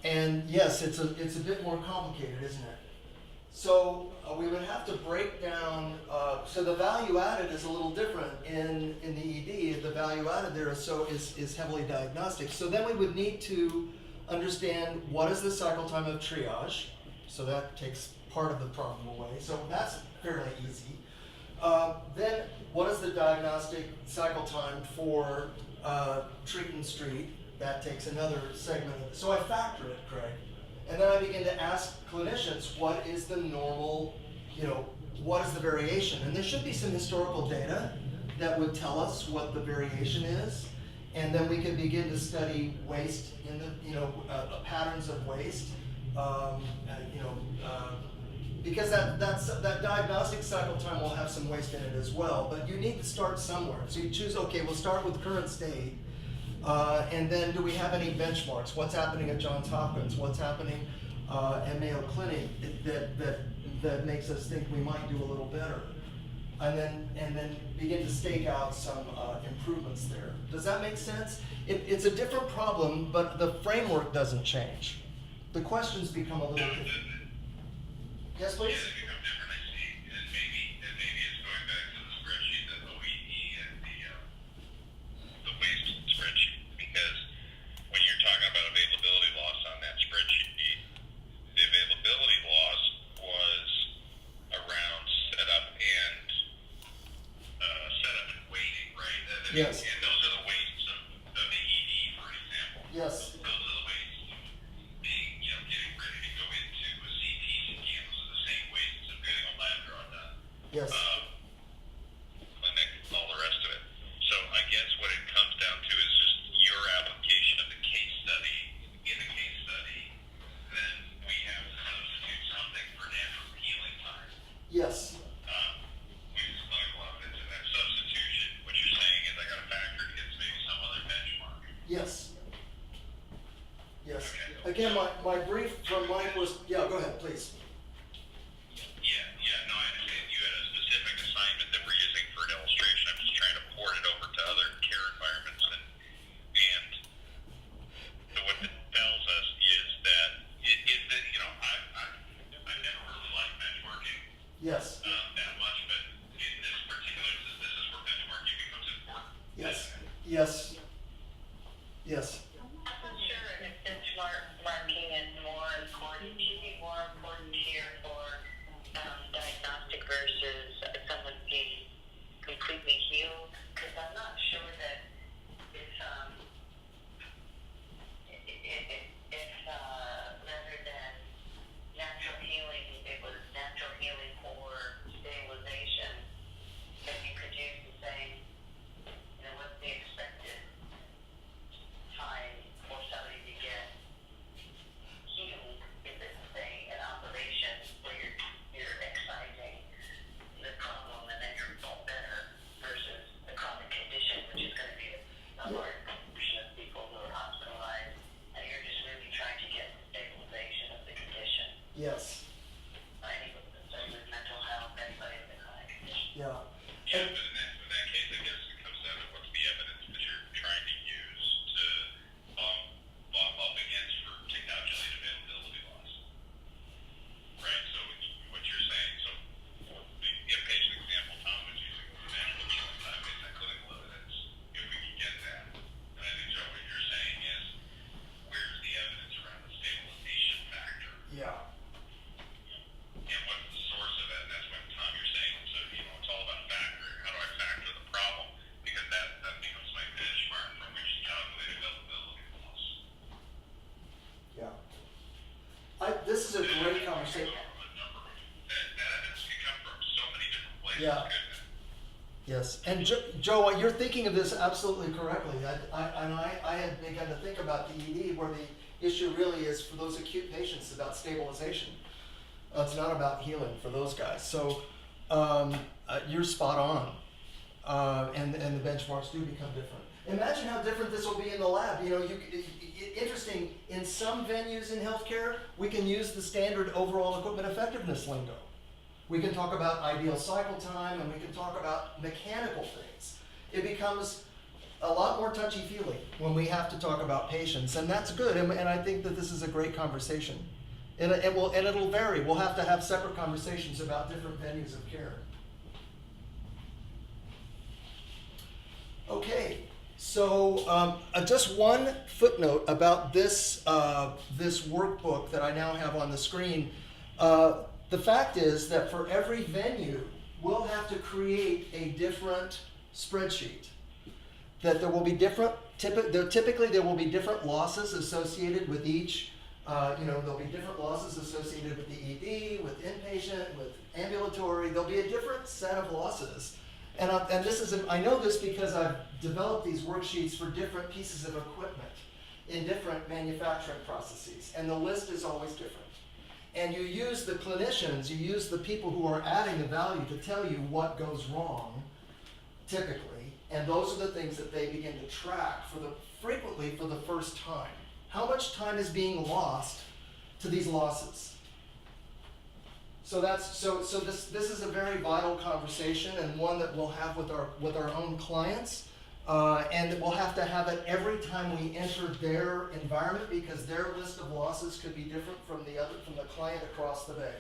And yes, it's a bit more complicated, isn't it? So we would have to break down. So the value added is a little different in the ED. The value added there is heavily diagnostic. So then we would need to understand what is the cycle time of triage. So that takes part of the problem away. So that's fairly easy. Then what is the diagnostic cycle time for treat and street? That takes another segment of it. So I factor it, Craig. And then I begin to ask clinicians, what is the normal, what is the variation? And there should be some historical data that would tell us what the variation is. and then we can begin to study waste in the, patterns of waste. Because that diagnostic cycle time will have some waste in it as well, but you need to start somewhere. So you choose, okay, we'll start with current state, and then do we have any benchmarks? What's happening at Johns Hopkins? What's happening at Mayo Clinic that makes us think we might do a little better? And then begin to stake out some improvements there. Does that make sense? It's a different problem, but the framework doesn't change. The questions become a little different. Yes, please? Yeah, they become different, I see. And maybe it's going back to the spreadsheet, the OEE and the waste spreadsheet, because when you're talking about availability loss on that spreadsheet, the availability loss was around setup and waiting, right? Yes. And those are the wastes of the ED, for example. Yes. Those are the wastes being, getting ready to go into a CT scan. Those are the same wastes of getting a lab draw done. Yes. Clinic, all the rest of it. So I guess what it comes down to is just your application of the case study. In the case study, then we have to substitute something for natural healing time. Yes. We just clinical evidence, and that substitution, what you're saying is I got to factor it against maybe some other benchmark. Yes. Yes. Okay. Again, my brief from Mike was, yeah, go ahead, please. Yeah, no, I understand. You had a specific assignment that we're using for an illustration. I'm just trying to port it over to other care environments, and so what it tells us is that I've never really liked benchmarking Yes. that much, but in this particular instance, this is where benchmarking becomes important. Yes. Yes. Yes. I'm not sure if benchmarking is more important, maybe more important here for diagnostic versus someone being completely healed, because I'm not sure that if rather than natural healing, it was natural healing or stabilization, then you could use the same, what's the expected time for somebody to get healed if it's an operation where you're excising the problem and then you're all better versus the chronic condition, which is going to be a large proportion of people who are hospitalized, and you're just really trying to get the stabilization of the condition. Yes. Anyone concerned with mental health, anybody with a chronic condition. Yeah. Yeah, but in that case, I guess it comes down to what's the evidence that you're trying to use to bump up against for to calculate availability loss. Right? So what you're saying, so the inpatient example Tom was using was natural healing time based on clinical evidence. If we can get that, and I think Joe, what you're saying is, where's the evidence around the stabilization factor? Yeah. And what's the source of that? And that's what Tom, you're saying. So, it's all about factoring. How do I factor the problem? Because that becomes my benchmark from which to calculate availability loss. Yeah. This is a great conversation. That evidence can come from so many different places. Yeah. couldn't it? Yes, and Joe, you're thinking of this absolutely correctly. I had begun to think about the ED, where the issue really is for those acute patients about stabilization. It's not about healing for those guys. So you're spot on, and the benchmarks do become different. Imagine how different this will be in the lab. Interesting. In some venues in healthcare, we can use the standard overall equipment effectiveness lingo. We can talk about ideal cycle time, and we can talk about mechanical things. It becomes a lot more touchy-feely when we have to talk about patients, and that's good. And I think that this is a great conversation. And it'll vary. We'll have to have separate conversations about different venues of care. Okay, so just one footnote about this workbook that I now have on the screen. The fact is that for every venue, we'll have to create a different spreadsheet. That there will be typically there will be different losses associated with each. There'll be different losses associated with the ED, with inpatient, with ambulatory. There'll be a different set of losses. And this is, I know this because I've developed these worksheets for different pieces of equipment in different manufacturing processes, and the list is always different. And you use the clinicians, you use the people who are adding the value to tell you what goes wrong, typically, and those are the things that they begin to track frequently for the first time. How much time is being lost to these losses? So this is a very vital conversation, and one that we'll have with our own clients, and we'll have to have it every time we enter their environment, because their list of losses could be different from the client across the bay.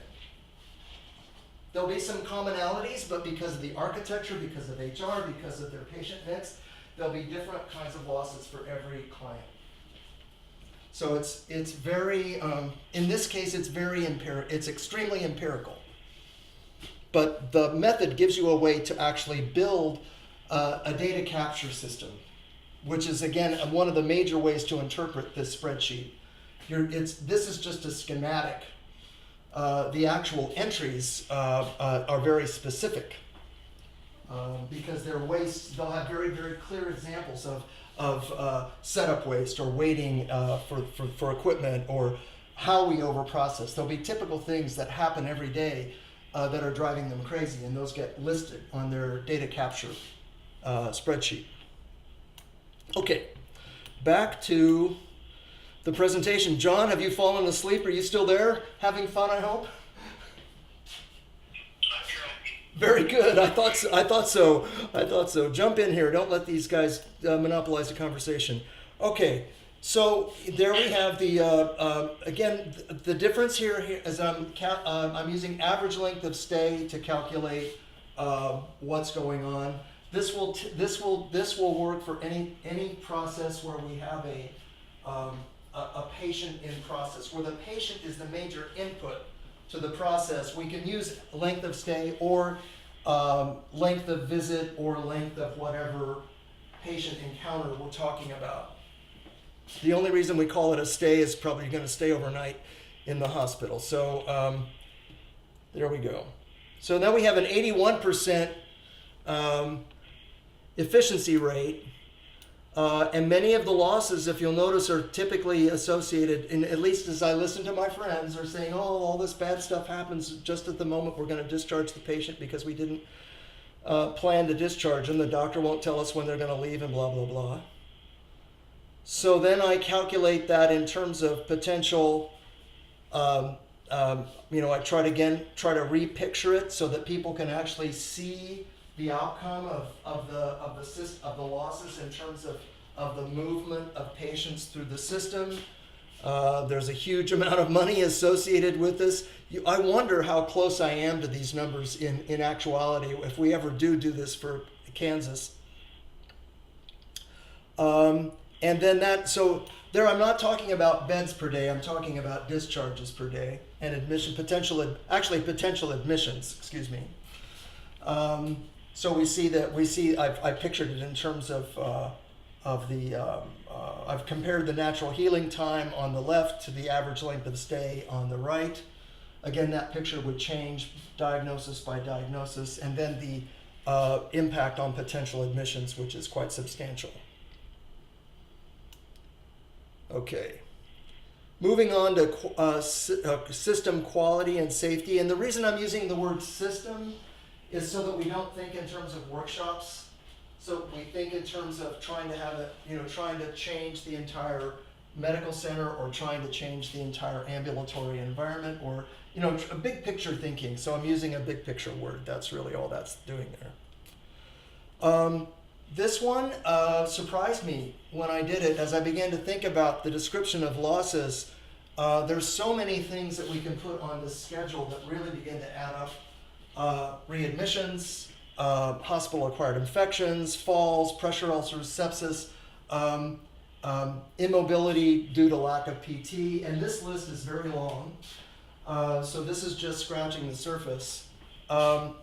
There'll be some commonalities, but because of the architecture, because of HR, because of their patient mix, there'll be different kinds of losses for every client. So it's very, in this case, it's extremely empirical. But the method gives you a way to actually build a data capture system, which is, again, one of the major ways to interpret this spreadsheet. This is just a schematic. The actual entries are very specific because they're waste. They'll have very, very clear examples of setup waste or waiting for equipment or how we overprocess. There'll be typical things that happen every day that are driving them crazy, and those get listed on their data capture spreadsheet. Okay, back to the presentation. John, have you fallen asleep? Are you still there? Having fun, I hope? Very good. I thought so. Jump in here. Don't let these guys monopolize the conversation. Okay, so there we have the again the difference here is I'm using average length of stay to calculate what's going on. This will work for any process where we have a patient in process, where the patient is the major input to the process. We can use length of stay or length of visit or length of whatever patient encounter we're talking about. The only reason we call it a stay is probably going to stay overnight in the hospital. So there we go. So now we have an 81% efficiency rate. And many of the losses, if you'll notice, are typically associated, and at least as I listen to my friends, are saying, oh, all this bad stuff happens just at the moment we're going to discharge the patient because we didn't plan to discharge them. The doctor won't tell us when they're going to leave and blah, blah, blah. So then I calculate that in terms of potential, I try to repicture it so that people can actually see the outcome of the losses in terms of the movement of patients through the system. There's a huge amount of money associated with this. I wonder how close I am to these numbers in actuality if we ever do this for Kansas. And then so there I'm not talking about beds per day, I'm talking about discharges per day and potential admissions, excuse me. So I pictured it in terms of I've compared the natural healing time on the left to the average length of stay on the right. Again, that picture would change diagnosis by diagnosis, and then the impact on potential admissions, which is quite substantial. Okay. Moving on to system quality and safety, and the reason I'm using the word system is so that we don't think in terms of workshops. So we think in terms of trying to change the entire medical center or trying to change the entire ambulatory environment or, a big picture thinking. So I'm using a big picture word. That's really all that's doing there. This one surprised me when I did it. As I began to think about the description of losses, there's so many things that we can put on this schedule that really begin to add up. Readmissions, hospital-acquired infections, falls, pressure ulcers, sepsis, immobility due to lack of PT, and this list is very long. So this is just scratching the surface. And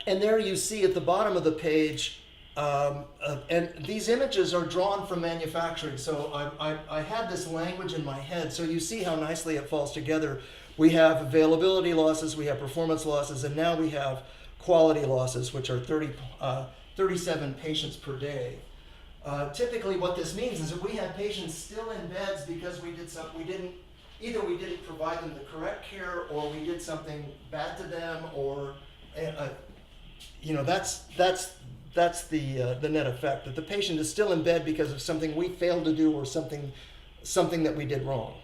there you see at the bottom of the page, and these images are drawn from manufacturing. So I had this language in my head, so you see how nicely it falls together. We have availability losses, we have performance losses, and now we have quality losses, which are 37 patients per day. Typically what this means is that we have patients still in beds because either we didn't provide them the correct care, or we did something bad to them, or that's the net effect, that the patient is still in bed because of something we failed to do, or something that we did wrong.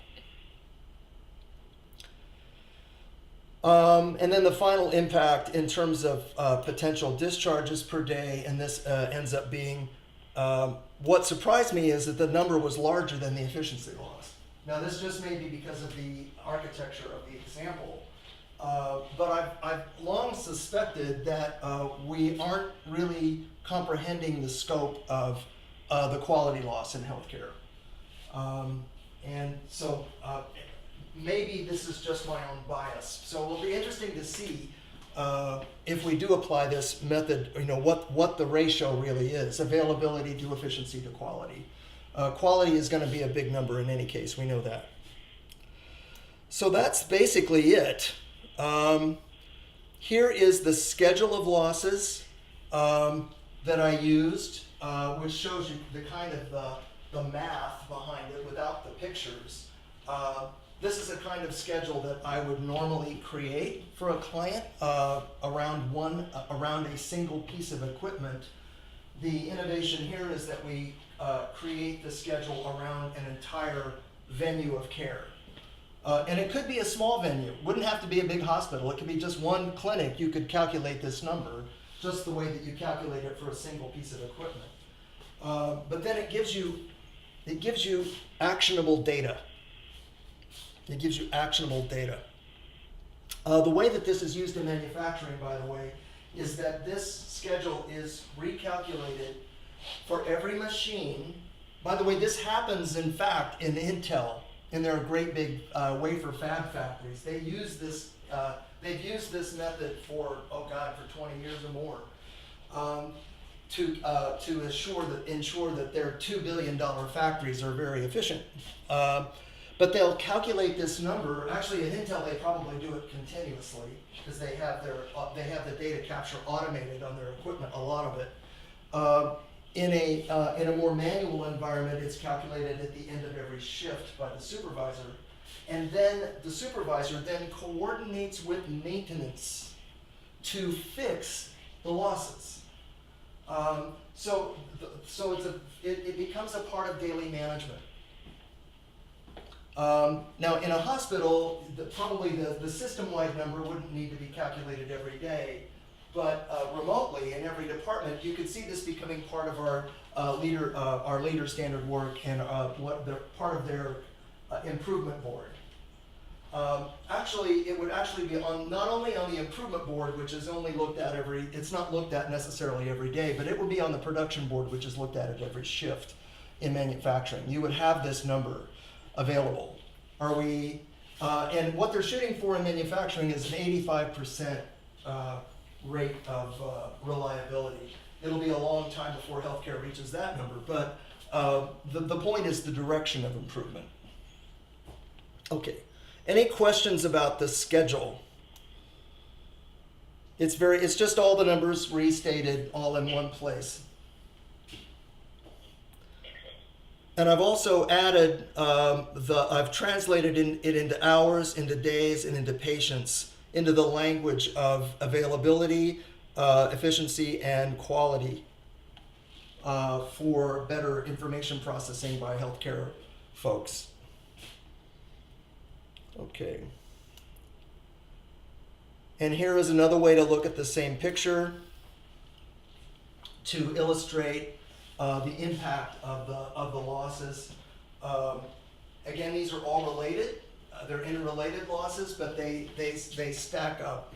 And then the final impact in terms of potential discharges per day, and this ends up being, what surprised me is that the number was larger than the efficiency loss. Now this just may be because of the architecture of the example, but I've long suspected that we aren't really comprehending the scope of the quality loss in healthcare. And so maybe this is just my own bias. So it'll be interesting to see if we do apply this method, what the ratio really is, availability to efficiency to quality. Quality is going to be a big number in any case, we know that. So that's basically it. Here is the schedule of losses that I used, which shows you the kind of the math behind it without the pictures. This is a kind of schedule that I would normally create for a client around a single piece of equipment. The innovation here is that we create the schedule around an entire venue of care. And it could be a small venue. It wouldn't have to be a big hospital. It could be just one clinic. You could calculate this number just the way that you calculate it for a single piece of equipment. But then it gives you actionable data. It gives you actionable data. The way that this is used in manufacturing, by the way, is that this schedule is recalculated for every machine. By the way, this happens, in fact, in Intel, in their great big wafer fab factories. They use this. They've used this method for 20 years or more, to ensure that their $2 billion factories are very efficient. But they'll calculate this number. Actually, at Intel, they probably do it continuously because they have the data capture automated on their equipment. A lot of it. In a more manual environment, it's calculated at the end of every shift by the supervisor, and then the supervisor then coordinates with maintenance to fix the losses. So it becomes a part of daily management. Now, in a hospital, probably the system-wide number wouldn't need to be calculated every day, but remotely in every department, you could see this becoming part of our leader standard work and part of their improvement board. Actually, it would actually be not only on the improvement board, which is only looked at it's not looked at necessarily every day, but it would be on the production board, which is looked at every shift in manufacturing. You would have this number available. And what they're shooting for in manufacturing is an 85% rate of reliability. It'll be a long time before healthcare reaches that number, but the point is the direction of improvement. Okay, any questions about the schedule? It's just all the numbers restated all in one place. And I've also added, I've translated it into hours, into days, and into patients, into the language of availability, efficiency, and quality for better information processing by healthcare folks. Okay. And here is another way to look at the same picture to illustrate the impact of the losses. Again, these are all related. They're interrelated losses, but they stack up.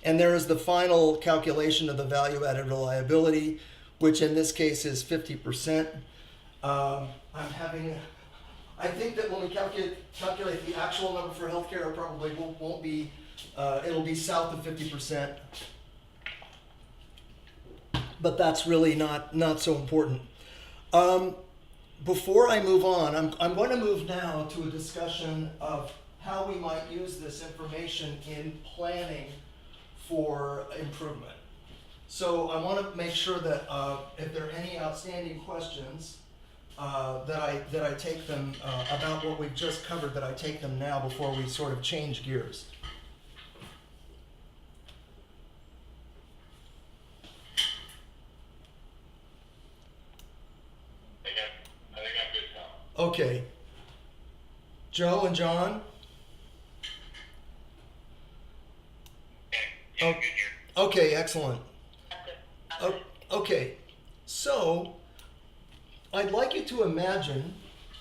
And there is the final calculation of the value-added reliability, which in this case is 50%. I think that when we calculate the actual number for healthcare, it probably won't be. It'll be south of 50%. But that's really not so important. Before I move on, I'm going to move now to a discussion of how we might use this information in planning for improvement. So I want to make sure that if there are any outstanding questions, that I take them about what we've just covered, that I take them now before we sort of change gears. I think I'm good now. Okay. Joe and John? Okay, yeah, good here. Okay, excellent. Okay, so I'd like you to imagine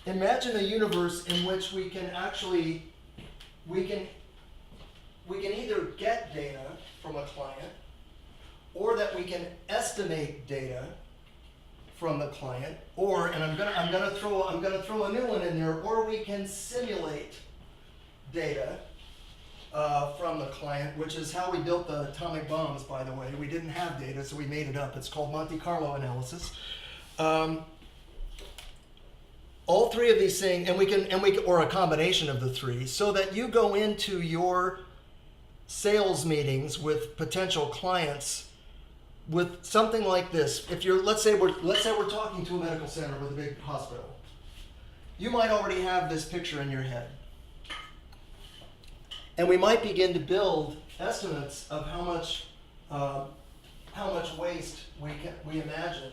a universe in which we can actually, we can either get data from a client, or that we can estimate data from the client, or, and I'm gonna throw a new one in there, or we can simulate data from the client, which is how we built the atomic bombs, by the way. We didn't have data, so we made it up. It's called Monte Carlo analysis. All three of these things, or a combination of the three, so that you go into your sales meetings with potential clients with something like this. If you're, let's say we're talking to a medical center with a big hospital, you might already have this picture in your head. And we might begin to build estimates of how much waste we imagine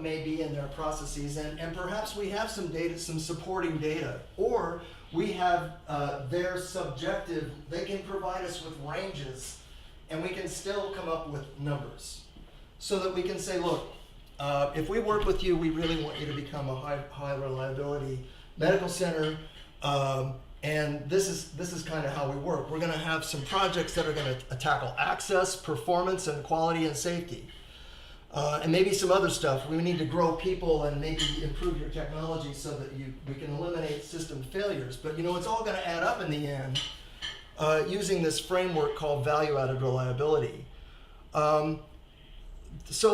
may be in their processes, and perhaps we have some data, some supporting data, or we have their subjective. They can provide us with ranges, and we can still come up with numbers, so that we can say, look, if we work with you, we really want you to become a high reliability medical center. And this is kind of how we work. We're going to have some projects that are going to tackle access, performance, and quality and safety. And maybe some other stuff. We need to grow people and maybe improve your technology so that we can eliminate system failures. But it's all going to add up in the end using this framework called value-added reliability. So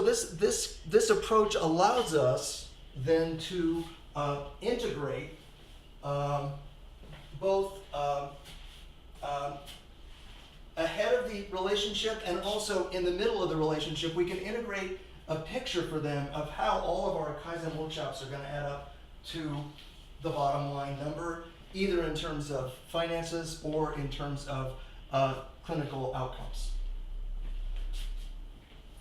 this approach allows us then to integrate both ahead of the relationship and also in the middle of the relationship. We can integrate a picture for them of how all of our Kaizen workshops are going to add up to the bottom line number, either in terms of finances or in terms of clinical outcomes.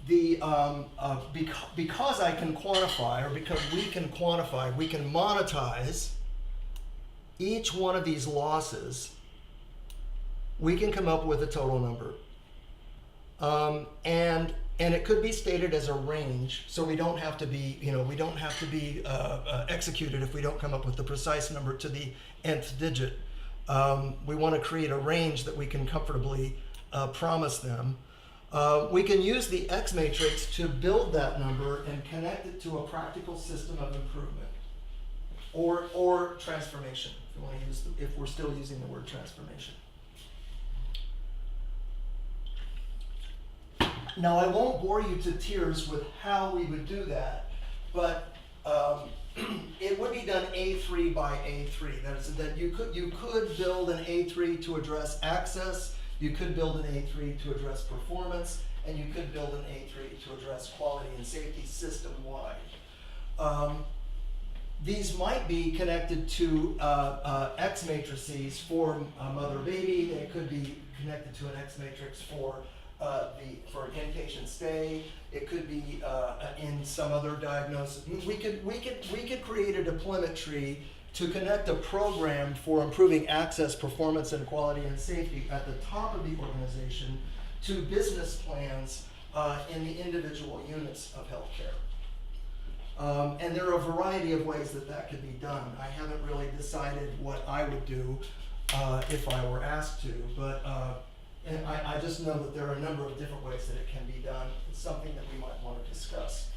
Because I can quantify, or because we can quantify, we can monetize each one of these losses, we can come up with a total number. And it could be stated as a range, so we don't have to be, executed if we don't come up with the precise number to the nth digit. We want to create a range that we can comfortably promise them. We can use the X matrix to build that number and connect it to a practical system of improvement or transformation. If we're still using the word transformation. Now, I won't bore you to tears with how we would do that, but it would be done A3 by A3. That is, that you could build an A3 to address access, you could build an A3 to address performance, and you could build an A3 to address quality and safety system-wide. These might be connected to X matrices for mother-baby. They could be connected to an X matrix for an inpatient stay. It could be in some other diagnosis. We could create a deployment tree to connect a program for improving access, performance, and quality and safety at the top of the organization to business plans in the individual units of healthcare. And there are a variety of ways that could be done. I haven't really decided what I would do if I were asked to, but and I just know that there are a number of different ways that it can be done. It's something that we might want to discuss.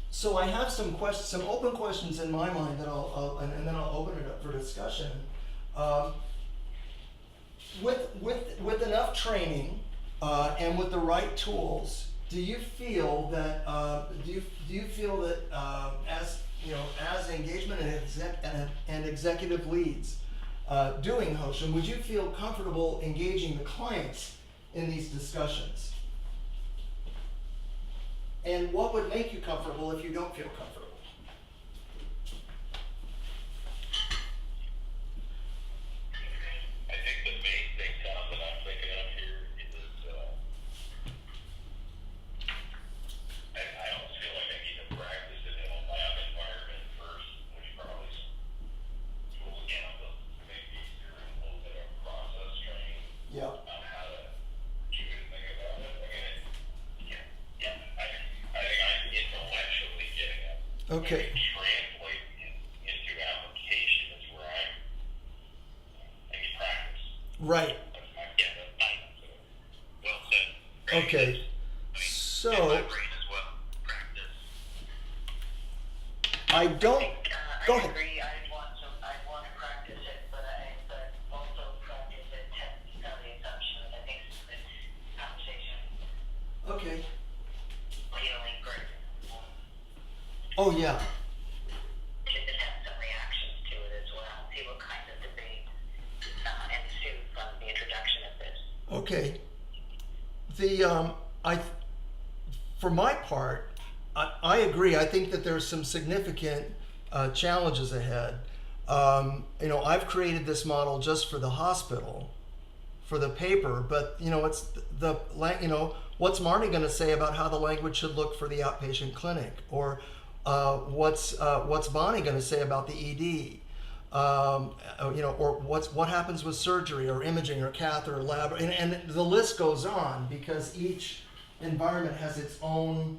So I have some open questions in my mind that and then I'll open it up for discussion. With enough training and with the right tools, do you feel that as engagement and executive leads, doing, Hoshin, would you feel comfortable engaging the clients in these discussions? And what would make you comfortable if you don't feel comfortable? I think the main thing, Tom, that I'm thinking of here is, I almost feel like I need to practice it in a lab environment first, which probably will, make it easier and a little bit of process training Yeah. on how to do anything about it. I mean, I think I'm intellectually getting it. Okay. Translate into application is where I need practice. Right. Well said. Okay. In my So brain as well. Practice. I don't. Go I ahead. agree. I'd want to practice it, but also practice it testing on the assumption that I think it's a good conversation. Okay. Feeling great. Oh yeah. Should have some reactions to it as well. See what kind of debate ensue from the introduction of this. Okay. For my part, I agree. I think that there's some significant challenges ahead. I've created this model just for the hospital, for the paper, but it's what's Marty going to say about how the language should look for the outpatient clinic, or what's Bonnie going to say about the ED? Or what happens with surgery or imaging or cath or lab, and the list goes on, because each environment has its own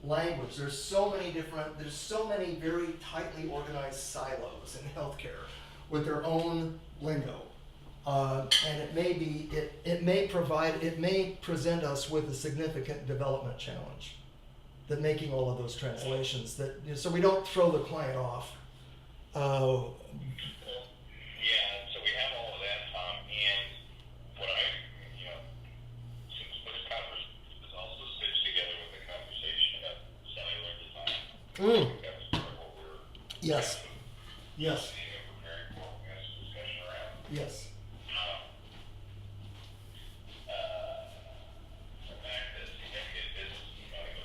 language. There's so many very tightly organized silos in healthcare with their own lingo, and it may present us with a significant development challenge, that making all of those translations, so we don't throw the client off. Yeah, so we have all of that, Tom, and what since this conference is also stitched together with the conversation of cellular design, I think that was part of what we were Yes. Yes. seeing and preparing for when we had some discussion around. Yes. The fact that significant business,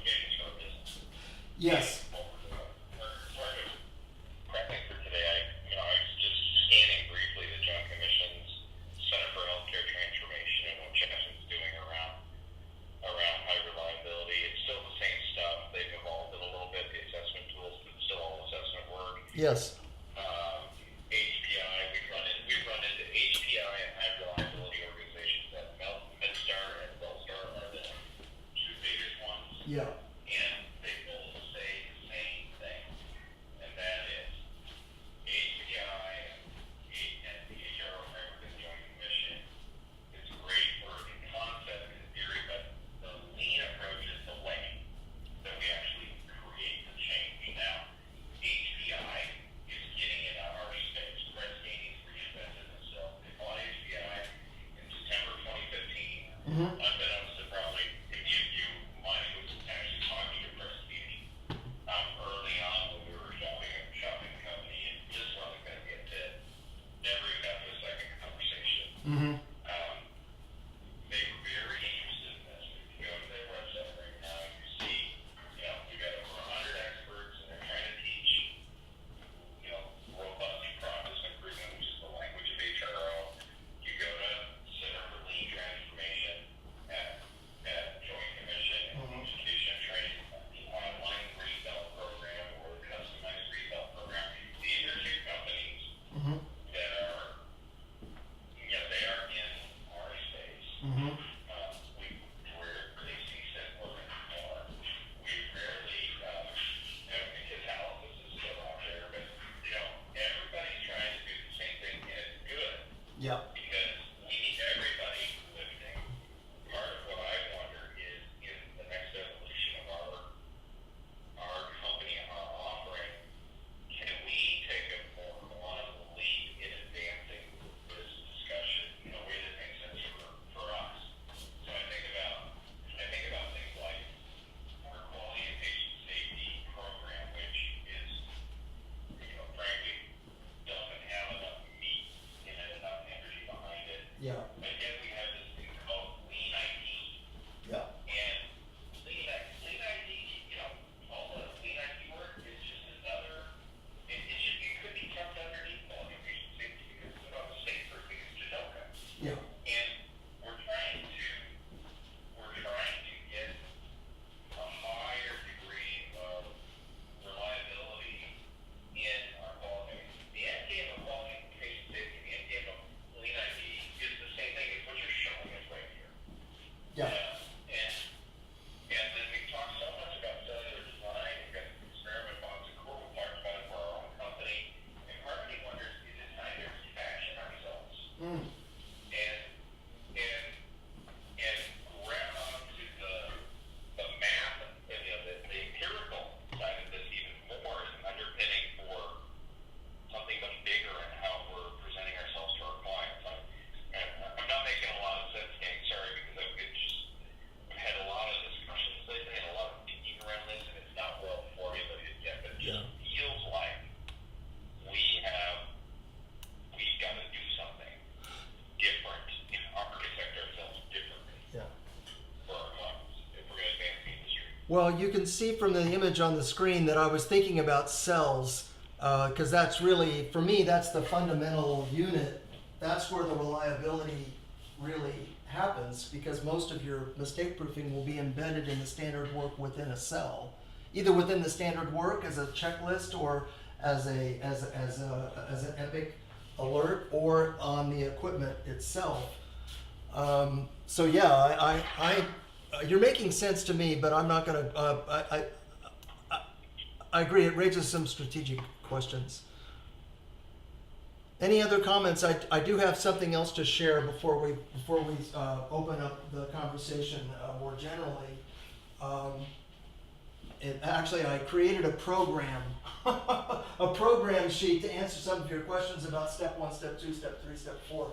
getting to our business. Yes. Part of prepping for today, I was just scanning briefly the Joint Commission's Center for Healthcare Transformation and what Jackson's doing around high reliability. It's still the same stuff. They've evolved it a little bit, the assessment tools, but it's still all assessment work. Yes. HPI, we've run into HPI and high reliability organizations that MedStar and Wellstar are the two biggest ones. Yeah. And they both say the same thing, and that is HPI and the HRO framework and Joint Commission is great for in concept and theory, but the lean approach is the way that we actually create the change. Now, HPI is getting in our space. Brett Staney's reinvented himself. They bought HPI in September 2015. Unbeknownst to probably any of you, Monty was actually talking to Brett Staney early on when we were shopping the company, and just wasn't going to be a fit. Never even got to a second conversation. They were very interested in this. If you go to their website right now, you see, we've got over 100 experts, and they're trying to teach, robust process improvement, which is the language of HRO. You go to Center for Lean Transformation at Yeah. And then we have this thing called Lean IT. Yeah. And Lean IT, you know, all the Lean IT work is just another, it could be kept underneath all the patient safety because it's about the safer thing is Genoka. Yeah. And we're trying to get a higher degree of reliability in our quality. The end game of quality and patient safety, the end game of Lean IT is the same thing as what you're showing us right here. Yeah. And then we talk so much about cellular design. We've got experiment box and core parts for our own company. And part of me wonders, is it time to refashion ourselves? Mm. And grab onto the math and the empirical side of this even more as an underpinning for something much bigger in how we're presenting ourselves to our clients. I'm not making a lot of sense, gang. Sorry, because I've had a lot of discussions lately and a lot of thinking around this, and it's not well formulated yet. But it just feels like we've got to do something different and architect ourselves differently Yeah. for our clients if we're going to advance the industry. Well, you can see from the image on the screen that I was thinking about cells, because that's really, for me, that's the fundamental unit. That's where the reliability really happens, because most of your mistake proofing will be embedded in the standard work within a cell, either within the standard work as a checklist or as an epic alert, or on the equipment itself. So yeah, you're making sense to me, but I'm not gonna. I agree. It raises some strategic questions. Any other comments? I do have something else to share before we open up the conversation more generally. Actually, I created a program, a program sheet to answer some of your questions about step 1, step 2, step 3, step 4.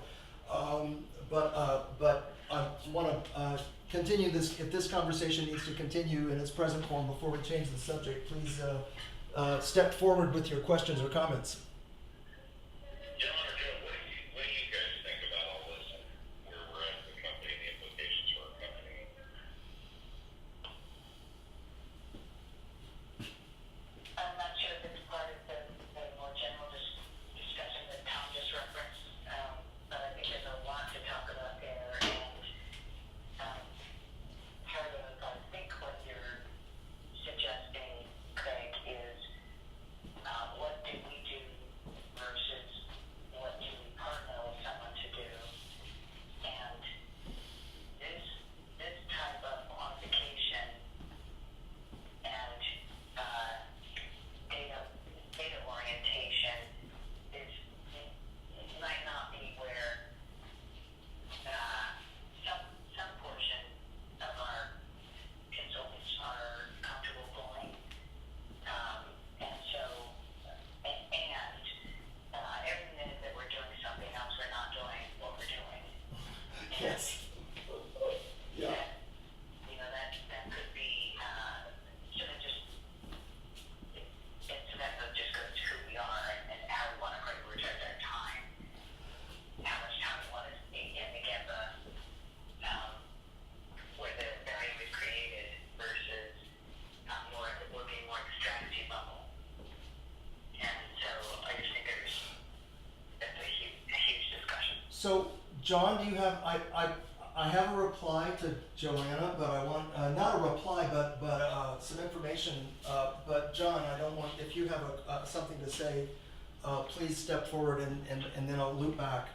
But I want to continue this. If this conversation needs to continue in its present form before we change the subject, please step forward with your questions or comments. John or Joe, what do you guys think about all this and where we're at as a company and the implications for our company? I'm not sure if it's part of the more general discussion that Tom just referenced, but I think there's a lot to talk about there. And part of, I think, what you're suggesting, Craig, is what do we do versus what do we partner with someone to do? And this type of quantification and data orientation might not be where some portion of our consultants are comfortable going. And so, every minute that we're doing something else, we're not doing what we're doing. Yes. Yeah. That could be, sort of just, so that just goes to who we are and how we want to prioritize our time, how much time we want to stay in to get where the value is created versus working more at the strategy level. And so I just think that's a huge discussion. So, John, do you have? I have a reply to Joanna, but I want not a reply, but some information. But John, I don't want, if you have something to say, please step forward and then I'll loop back.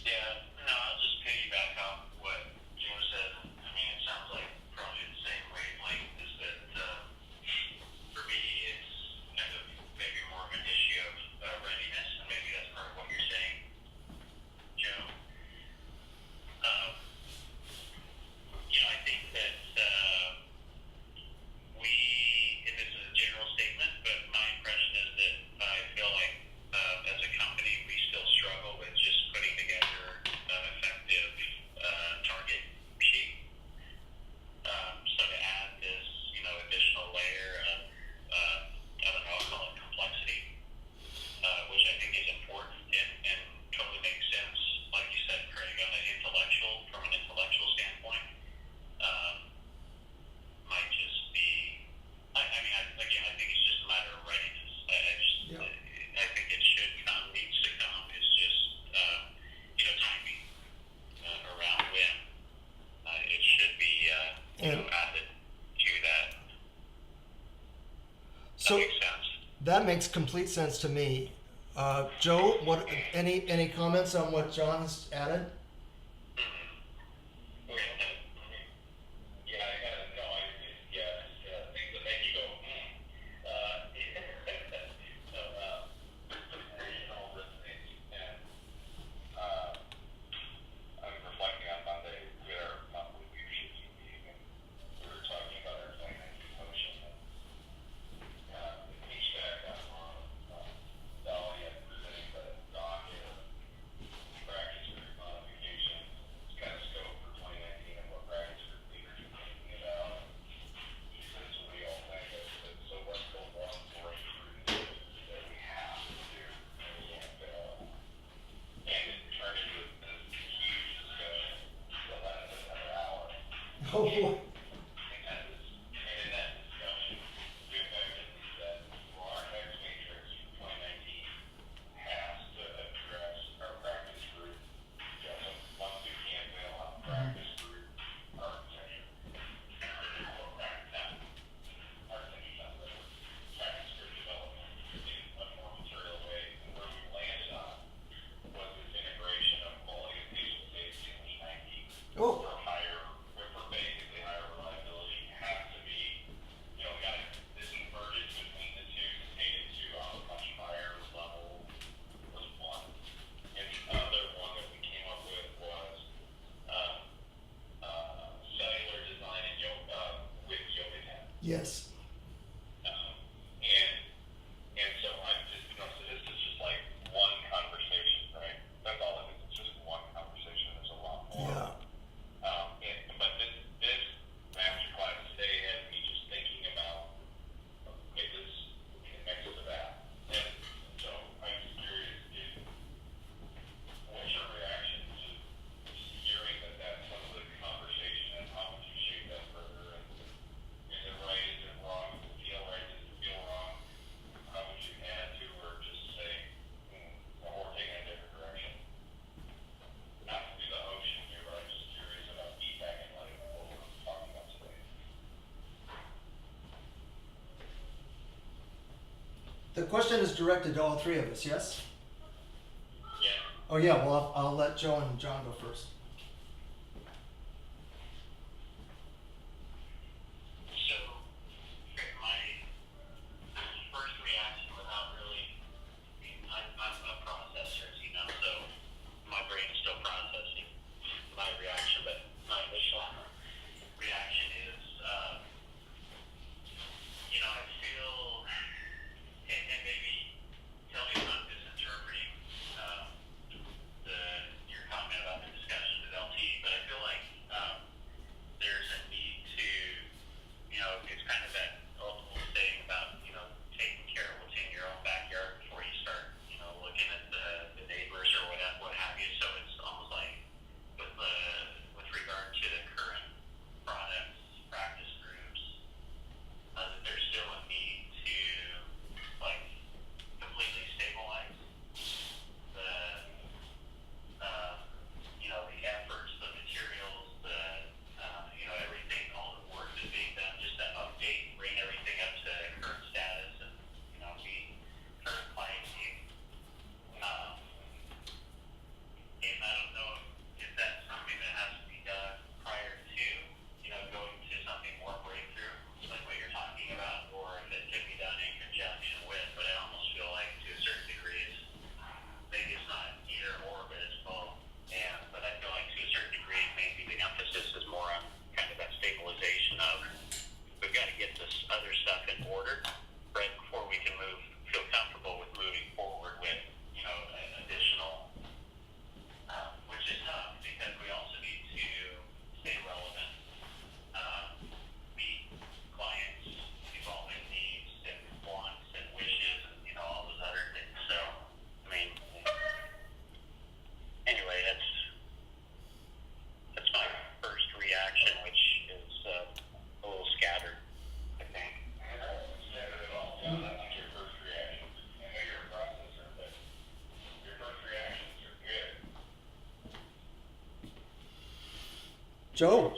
Yeah, no, I'll just piggyback off what Joe said. I mean, it sounds like probably the same wavelength, is that for me it's kind of maybe more of an issue of readiness, and maybe that's part of what you're saying, Joe. I think that and this is a general statement, but my impression is that I feel like as a company we still And added to that. so That makes sense. that makes complete sense to me. Joe, what any comments on what John has added? Okay. Yeah, I got it. No, things that make you go, so, all this things, and, I'm reflecting on Monday, we had our monthly leadership team meeting, and we were talking about our 2019 motion, and, the HVAC got wrong, Dolly had presenting the doc, practice group modification, kind of scope for 2019 and what practice group leaders are thinking about. He says, so we all think that so what's the one force group that we have to do? And it turned into this huge discussion that lasted another hour. Oh boy. And in that discussion, we effectively said, well, our next matrix for 2019 has to address our practice group. Once we can't fail on practice group architecture. Or practice, architecture, not the practice group development in a more material way. And where we landed on was this integration of quality and patient safety in E90 Oh. for basically higher reliability has to be, got this convergence between the two, contained into a much higher level was one. And the other one that we came up with was cellular design and with yoga tent. Yes. And so I just, so this is just like one conversation, right? That's all it is. It's just one conversation. There's a lot more. Yeah. But this master class today had me just thinking about it was next to that. And so I'm just curious what's your reaction to hearing that that's some of the conversation and how would you shape that further? And is it right? Is it wrong? Does it feel right? Does it feel wrong? How would you add to or just say, we're taking a different direction? Not to be the Hoshin here, but I'm just curious about feedback and like what we're talking about today. The question is directed to all three of us, yes? Yeah. Oh yeah, well I'll let Joe and John go first. So, my first reaction without really, I'm a processor, as you know, so my brain's still processing my reaction, but my initial reaction is, I feel, and maybe tell me if I'm misinterpreting your comment about the discussion at LT, but I feel like there's a need to, it's kind of that old saying about, taking care of what's in your own backyard before you start, looking at the neighbors or what have you. So it's almost like with regard to the current products, practice groups, that there's still a need to like completely stabilize the the efforts, the materials, everything, all the work that's being done, just to update, bring everything up to current status and, be current client team. And I don't know if that's something that has to be done prior to, going to something more breakthrough, like what you're talking about, or if it can be done in conjunction with, but I almost feel like to a certain degree maybe it's not either or, but it's both. But I feel like to a certain degree, maybe the emphasis is more on kind of that stabilization of we've got to get this other stuff in order right before we can feel comfortable with moving forward with, an additional, which is tough because we also need to stay relevant, meet clients' evolving needs and wants and wishes and, all those other things. So, anyway, that's my first reaction, which is a little scattered, I think. Scattered at all. Yeah, that's not your first reaction. I know you're a processor, but your first reactions are good. Joe.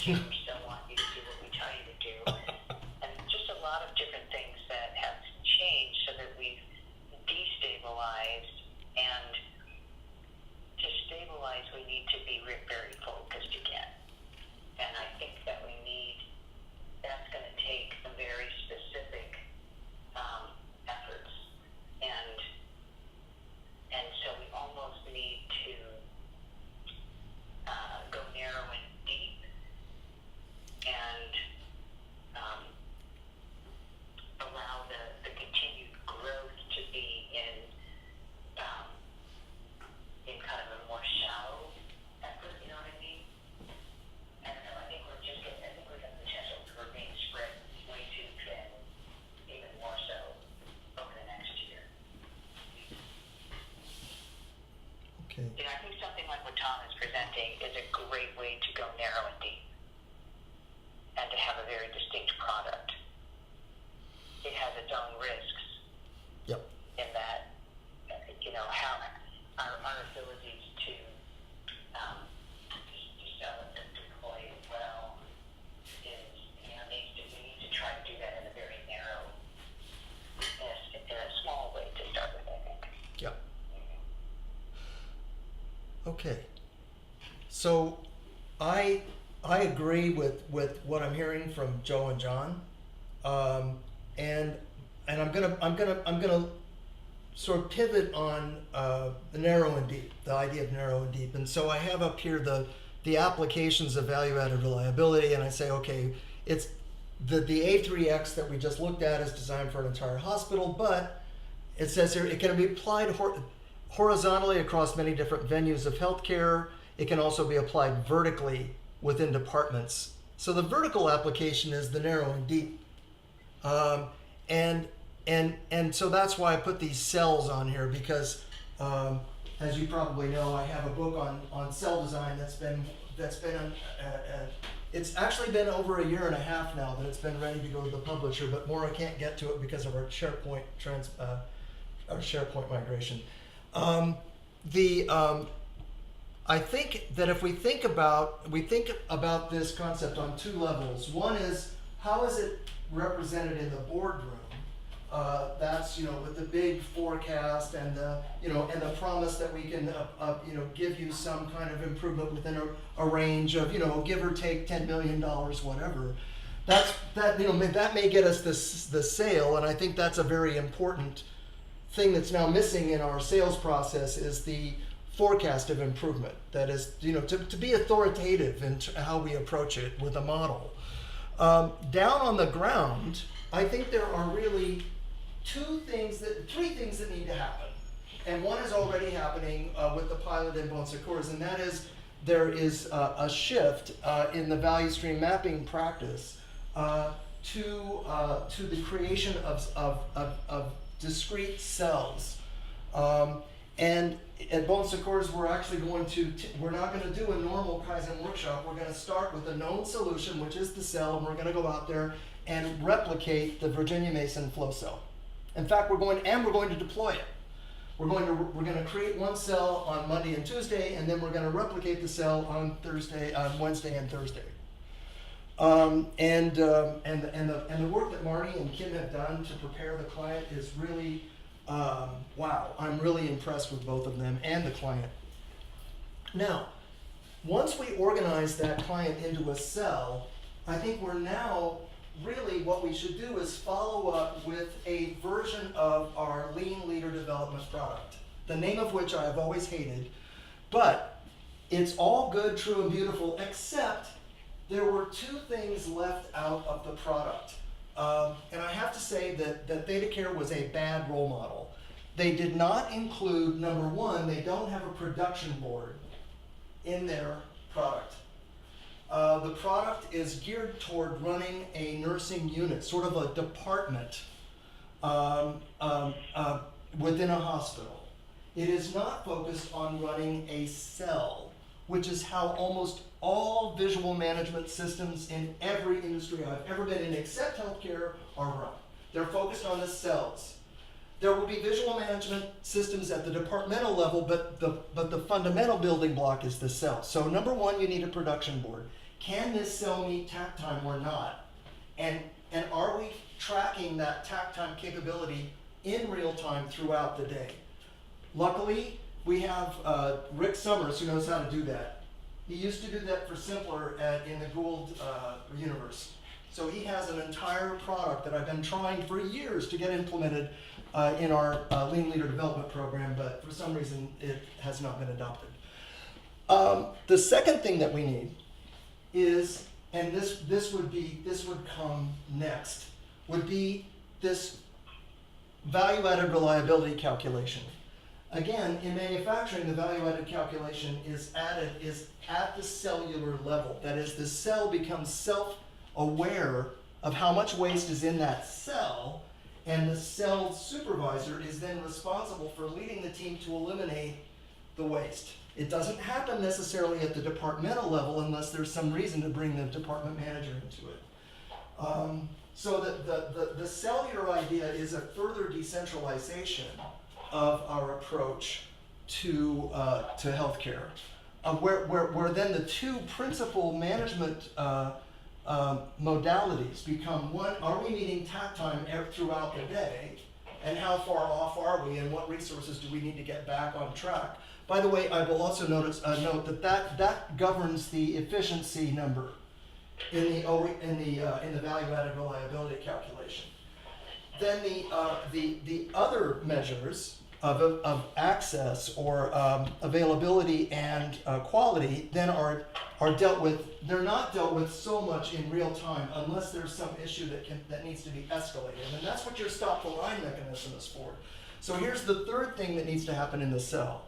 consumers don't want you to do what we tell you to do. And just a lot of different things that have changed so that we've destabilized, and to stabilize we need to be very focused again. And I think that that's going to take some very specific efforts, and so we almost need to go narrow and deep, and allow the continued growth to be in kind of a more shallow effort. You know what I mean? I don't know. I think we're got the potential for being spread way too thin, even more so over the next year. Okay. You know, I think something like what Tom is presenting is a great way to go narrow and deep, and to have a very distinct product. It has its own risks Yep. in that, how our abilities to sell it and deploy it well is, we need to try to do that in a very narrow, in a small way to start with, I think. Yep. Okay. So I agree with what I'm hearing from Joe and John, and I'm gonna sort of pivot on the narrow and deep, the idea of narrow and deep. And so I have up here the applications of value-added reliability, and I say, okay, it's the A3X that we just looked at is designed for an entire hospital, but it says here it can be applied horizontally across many different venues of healthcare. It can also be applied vertically within departments. So the vertical application is the narrow and deep. And so that's why I put these cells on here, because as you probably know, I have a book on cell design that's been it's actually been over 1.5 years now that it's been ready to go to the publisher, but Maura can't get to it because of our SharePoint migration. I think that if we think about this concept on two levels. One is, how is it represented in the boardroom? That's with the big forecast and the promise that we can give you some kind of improvement within a range of give or take $10 million, whatever. That may get us the sale, and I think that's a very important thing that's now missing in our sales process is the forecast of improvement. That is, to be authoritative in how we approach it with a model. Down on the ground, I think there are really three things that need to happen. And one is already happening with the pilot in Bon Secours, and that is there is a shift in the value stream mapping practice to the creation of discrete cells. And at Bon Secours, we're actually we're not going to do a normal Kaizen workshop. We're going to start with a known solution, which is the cell, and we're going to go out there and replicate the Virginia Mason flow cell. In fact, we're going to deploy it. We're going to create one cell on Monday and Tuesday, and then we're going to replicate the cell on Wednesday and Thursday. And the work that Marty and Kim have done to prepare the client is really wow. I'm really impressed with both of them and the client. Now, once we organize that client into a cell, I think we're now really what we should do is follow up with a version of our Lean Leader Development product, the name of which I've always hated, but it's all good, true, and beautiful, except there were two things left out of the product. And I have to say that ThetaCare was a bad role model. They did not include, number one, they don't have a production board in their product. The product is geared toward running a nursing unit, sort of a department within a hospital. It is not focused on running a cell, which is how almost all visual management systems in every industry I've ever been in, except healthcare, are run. They're focused on the cells. There will be visual management systems at the departmental level, but the fundamental building block is the cell. So number one, you need a production board. can this cell meet takt time or not? And are we tracking that takt time capability in real time throughout the day? Luckily, we have Rick Summers who knows how to do that. He used to do that for Simpler in the Gould universe. So he has an entire product that I've been trying for years to get implemented in our Lean Leader Development Program, but for some reason it has not been adopted. The second thing that we need is, and this would come next, would be this value-added reliability calculation. Again, in manufacturing, the value-added calculation is at the cellular level. That is, the cell becomes self-aware of how much waste is in that cell, and the cell supervisor is then responsible for leading the team to eliminate the waste. It doesn't happen necessarily at the departmental level unless there's some reason to bring the department manager into it. So the cellular idea is a further decentralization of our approach to healthcare, where then the two principal management modalities become one: are we meeting takt time throughout the day, and how far off are we, and what resources do we need to get back on track? By the way, I will also note that governs the efficiency number in the value-added reliability calculation. Then the other measures of access or availability and quality then are dealt with. They're not dealt with so much in real time unless there's some issue that needs to be escalated, and that's what your stop the line mechanism is for. So here's the third thing that needs to happen in the cell.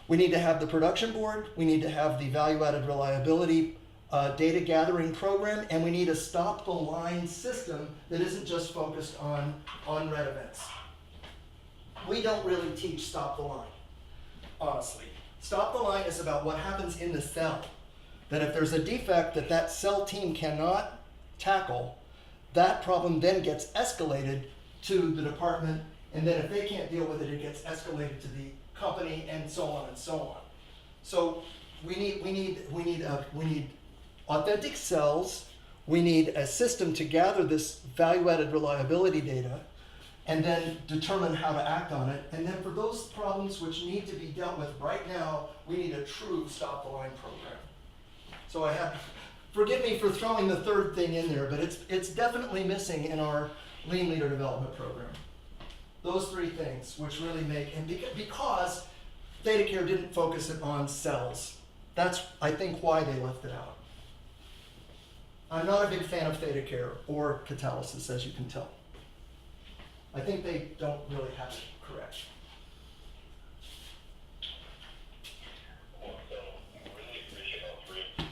We need to have the production board, we need to have the value-added reliability data gathering program, and we need a stop the line system that isn't just focused on red events. We don't really teach stop the line, honestly. Stop the line is about what happens in the cell. That if there's a defect that cell team cannot tackle, that problem then gets escalated to the department, and then if they can't deal with it, it gets escalated to the company, and so on and so on. So we need authentic cells. We need a system to gather this value-added reliability data, and then determine how to act on it. And then for those problems which need to be dealt with right now, we need a true stop the line program. So forgive me for throwing the third thing in there, but it's definitely missing in our Lean Leader Development Program. Those three things, which really make, and because ThedaCare didn't focus it on cells. That's, I think, why they left it out. I'm not a big fan of ThedaCare or catalysis, as you can tell. I think they don't really have it correct. Well, so I really appreciate all three of you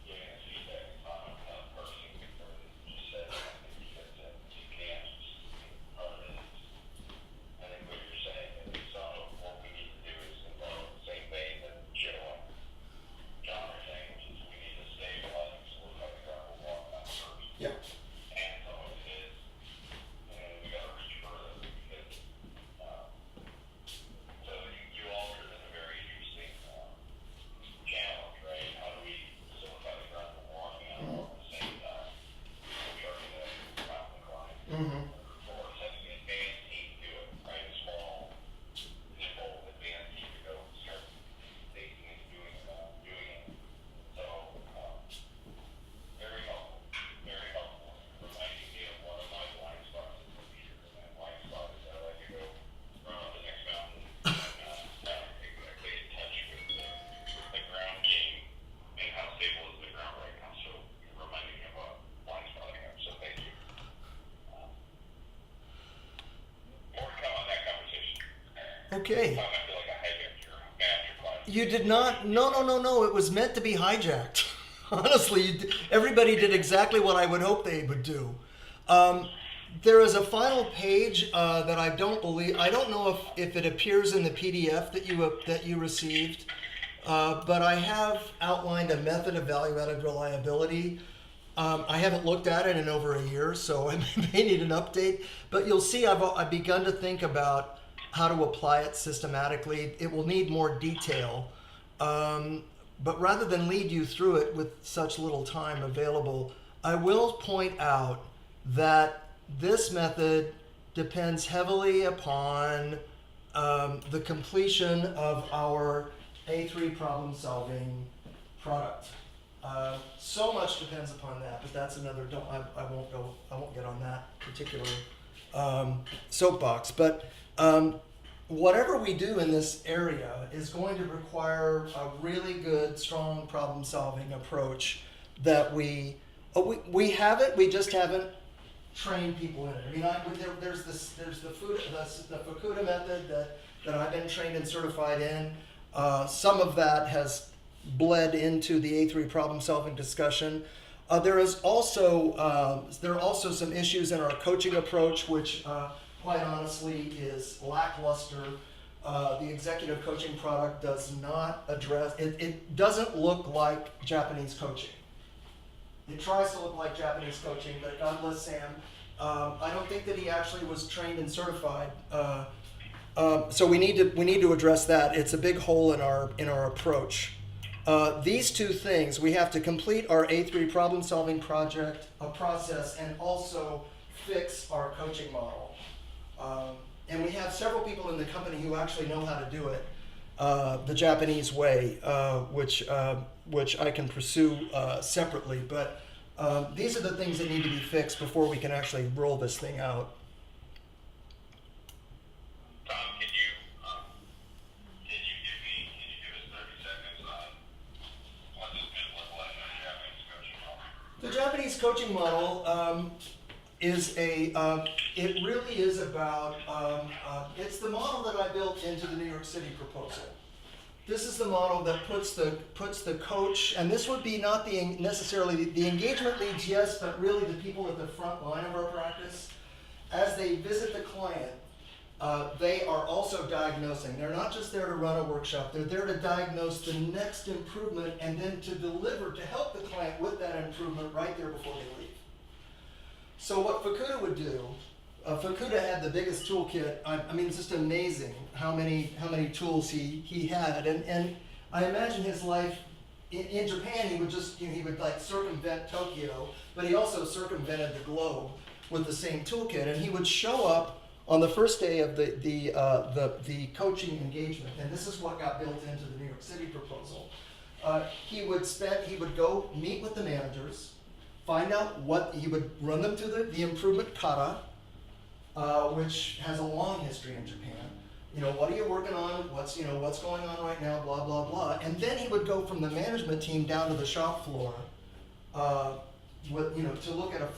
giving us feedback on person or you said because you can't part of it. I think what you're saying is what we need to do is involve the same vein that Joe and John are saying, which is we need to stabilize and solidify the ground we're walking on first. Yeah. And so it is, and we gotta reach further because, so you all are in a very interesting, challenge, right? How do we solidify the ground we're walking on all at the same time? We are gonna mountain climb. Mm-hmm. Or having an advanced team do it, right? A small, nimble, advanced team to go start taking and doing it. So, very helpful, very helpful. Reminding me of one of my blind spots as a leader, and that blind spot is I like to go run up the next mountain and not exactly in touch with the ground game and how stable is the ground right now. So you're reminding me of a blind spot I have, so thank you. More to come on that conversation. Okay. I feel like I hijacked your master class. You did not. No. It was meant to be hijacked. Honestly, everybody did exactly what I would hope they would do. There is a final page that I don't know if it appears in the PDF that you received, but I have outlined a method of value-added reliability. I haven't looked at it in over a year, so I may need an update. But you'll see I've begun to think about how to apply it systematically. It will need more detail. but rather than lead you through it with such little time available, I will point out that this method depends heavily upon the completion of our A3 problem-solving product. So much depends upon that, but that's another. I won't get on that particular soapbox. But whatever we do in this area is going to require a really good, strong problem-solving approach. That we have it. We just haven't trained people in it. I mean, there's the Fukuda method that I've been trained and certified in. Some of that has bled into the A3 problem-solving discussion. There are also some issues in our coaching approach, which quite honestly is lackluster. The executive coaching product does not address it. It doesn't look like Japanese coaching. It tries to look like Japanese coaching, but God bless Sam. I don't think that he actually was trained and certified. So we need to address that. It's a big hole in our approach. These two things, we have to complete our A3 problem-solving process, and also fix our coaching model. And we have several people in the company who actually know how to do it the Japanese way, which I can pursue separately. But these are the things that need to be fixed before we can actually roll this thing out. Tom, can you give us 30 seconds on what this could look like on the Japanese coaching model? The Japanese coaching model is it really is about, it's the model that I built into the New York City proposal. This is the model that puts the coach, and this would be not necessarily the engagement leads, yes, but really the people at the front line of our practice. As they visit the client, they are also diagnosing. They're not just there to run a workshop, they're there to diagnose the next improvement and then to deliver, to help the client with that improvement right there before they leave. So what Fukuda would do, Fukuda had the biggest toolkit. I mean, it's just amazing how many tools he had, and I imagine his life in Japan. He would just he would like circumvent Tokyo, but he also circumvented the globe with the same toolkit, and he would show up on the first day of the coaching engagement, and this is what got built into the New York City proposal. He would go meet with the managers, find out he would run them to the improvement kata, which has a long history in Japan. What are you working on? What's going on right now? Blah blah blah. And then he would go from the management team down to the shop floor, to look at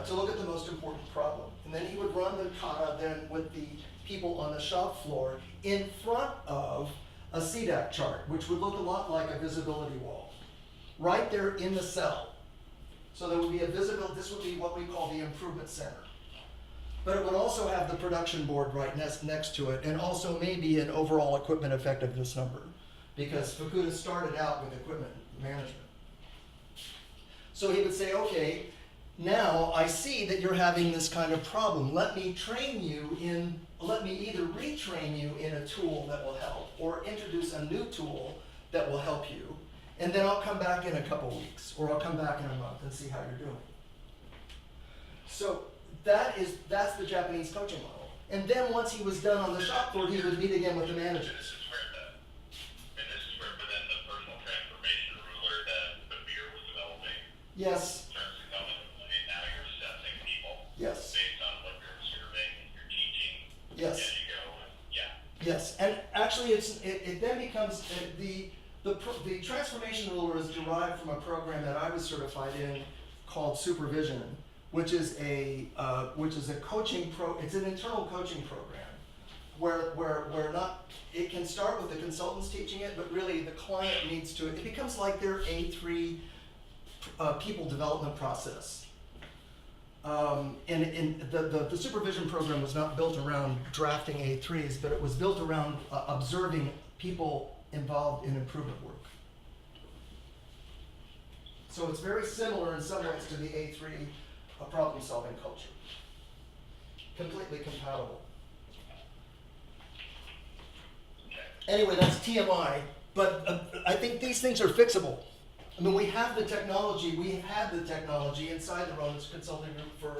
to look at the most important problem. And then he would run the kata then with the people on the shop floor in front of a CDAC chart, which would look a lot like a visibility wall, right there in the cell. So there would be this would be what we call the improvement center. But it would also have the production board right next to it, and also maybe an overall equipment effectiveness number, because Fukuda started out with equipment management. So he would say, okay, now I see that you're having this kind of problem. Let me either retrain you in a tool that will help, or introduce a new tool that will help you. And then I'll come back in a couple weeks, or I'll come back in a month and see how you're doing. So that's the Japanese coaching model. And then once he was done on the shop floor, he would meet again with the managers. This is where then the personal transformation ruler that the beer was developing. Yes. Starts to come into play. Now you're assessing people. Yes. Based on what you're observing, you're teaching. Yes. As you go. Yes, and actually it then becomes the transformation ruler is derived from a program that I was certified in called Supervision, which is a coaching it's an internal coaching program where not it can start with the consultants teaching it, but really the client needs to. It becomes like their A3 people development process. And the supervision program was not built around drafting A3s, but it was built around observing people involved in improvement work. So it's very similar in some ways to the A3 problem-solving culture. Completely compatible. Anyway, that's TMI. I think these things are fixable. I mean, we have the technology. We've had the technology inside the Rollins Consulting Group for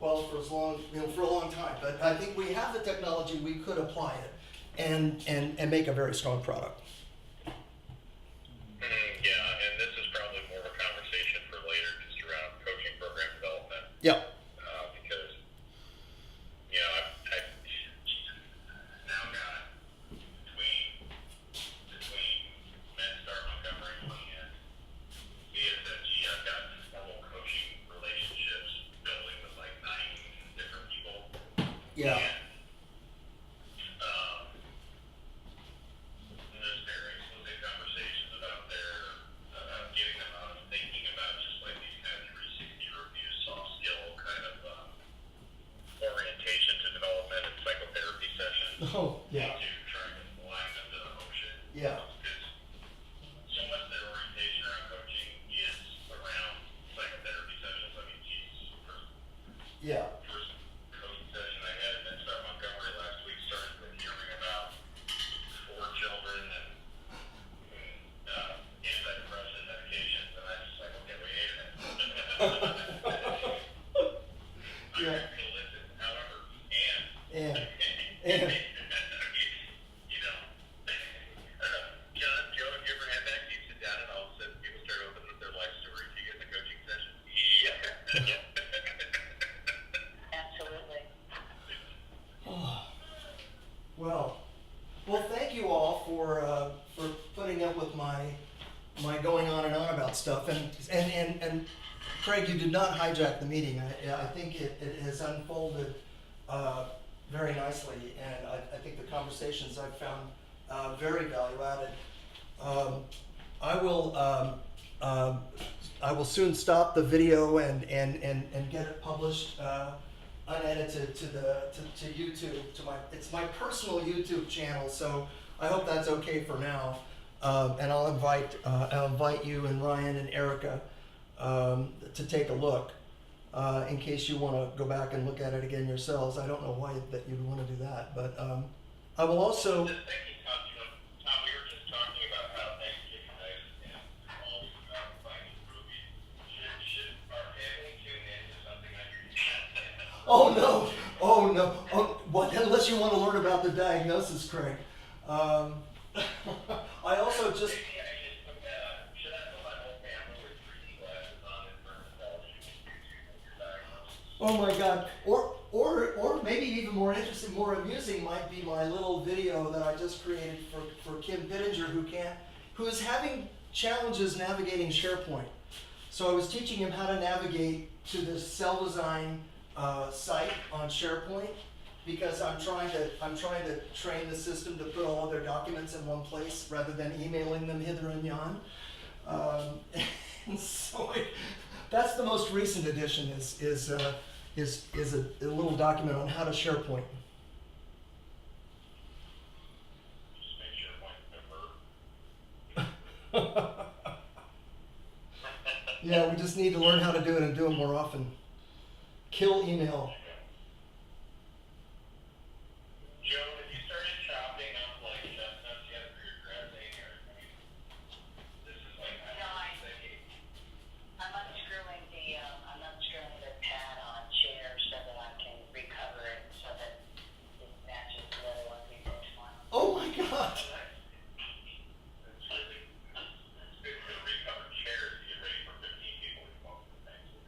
a long time. But I think we have the technology. We could apply it and make a very strong product. Yeah, and this is probably more of a conversation for later, just around coaching program development. Yeah. Because, I've now got between MedStar Montgomery and BSFG, I've got formal coaching relationships building with like 9 different people. Yeah. And there's very explicit conversations about getting them out of thinking about just like these kind of 360 reviews, soft skill kind of orientation to development and psychotherapy sessions. Oh, yeah. To trying to align them to the Hoshin. Yeah. Because so much of their orientation around coaching is around psychotherapy sessions. I mean, geez, Yeah. first coaching session I had at MedStar Montgomery last week started with hearing about 4 children and antidepressant medications, and I was just like, okay, wait a minute. I'm Yeah. going to listen, however, And John, Joe, have you ever had that? You sit down and all of a sudden people start opening up their life story to you in the coaching session? Yeah. Absolutely. Well, thank you all for putting up with my going on and on about stuff. And Craig, you did not hijack the meeting. I think it has unfolded very nicely, and I think the conversations I've found very value added. I will soon stop the video and get it published unedited to YouTube, it's my personal YouTube channel, so I hope that's okay for now. And I'll invite you and Ryan and Erica to take a look in case you want to go back and look at it again yourselves. I don't know why that you'd want to do that, but I will also. Thank you, Tom. Tom, we were just talking about how Thanksgiving night and all these finding movies. Should our family tune in to something on your channel? Oh no! Oh no! Oh, what? Unless you want to learn about the diagnosis, Craig. I also just. Should I put my whole family with 3D glasses on and dermatology diagnosis? Oh my God! Or maybe even more interesting, more amusing might be my little video that I just created for Kim Pittinger, who is having challenges navigating SharePoint. So I was teaching him how to navigate to this cell design site on SharePoint, because I'm trying to train the system to put all of their documents in one place rather than emailing them hither and yon. And so that's the most recent addition is a little document on how to SharePoint. Just make SharePoint a verb. Yeah, we just need to learn how to do it and do it more often. Kill email. Joe, have you started chopping up like chestnuts yet for your dressing, or this is like No, I'm unscrewing the pad on chair so that I can recover it so that it matches the other one we both want. Oh my God! It's good to recover chairs to get ready for 15 people who come to Thanksgiving.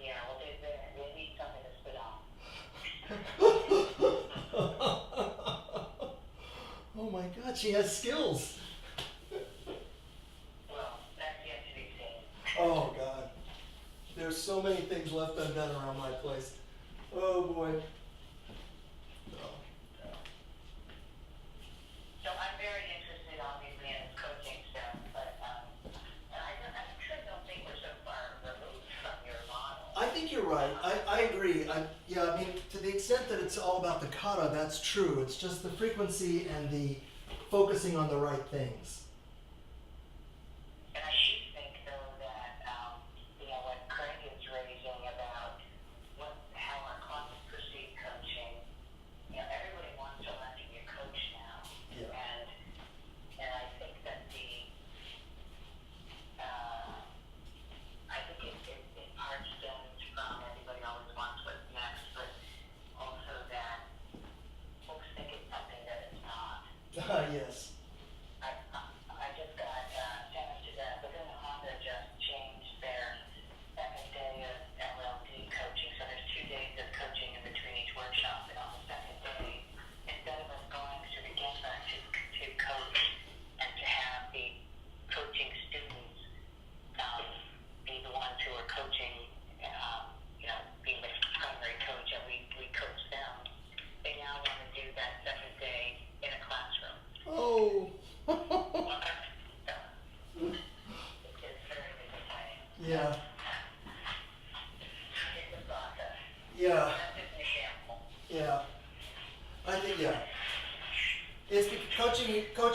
Yeah, well, they need something to sit on. Oh my God, she has skills. Well, that's yet to be seen. Oh God, there's so many things left undone around my place. Oh boy. Oh, yeah. So I'm very interested, obviously, in coaching stuff, but and I actually don't think we're so far removed from your model. I think you're right. I agree. I mean, to the extent that it's all about the kata, that's true. It's just the frequency and the focusing on the right things. And I do think, though, that what Craig is raising about how our clients perceive coaching. Everybody wants to learn to be a coach now, Yeah. and I think that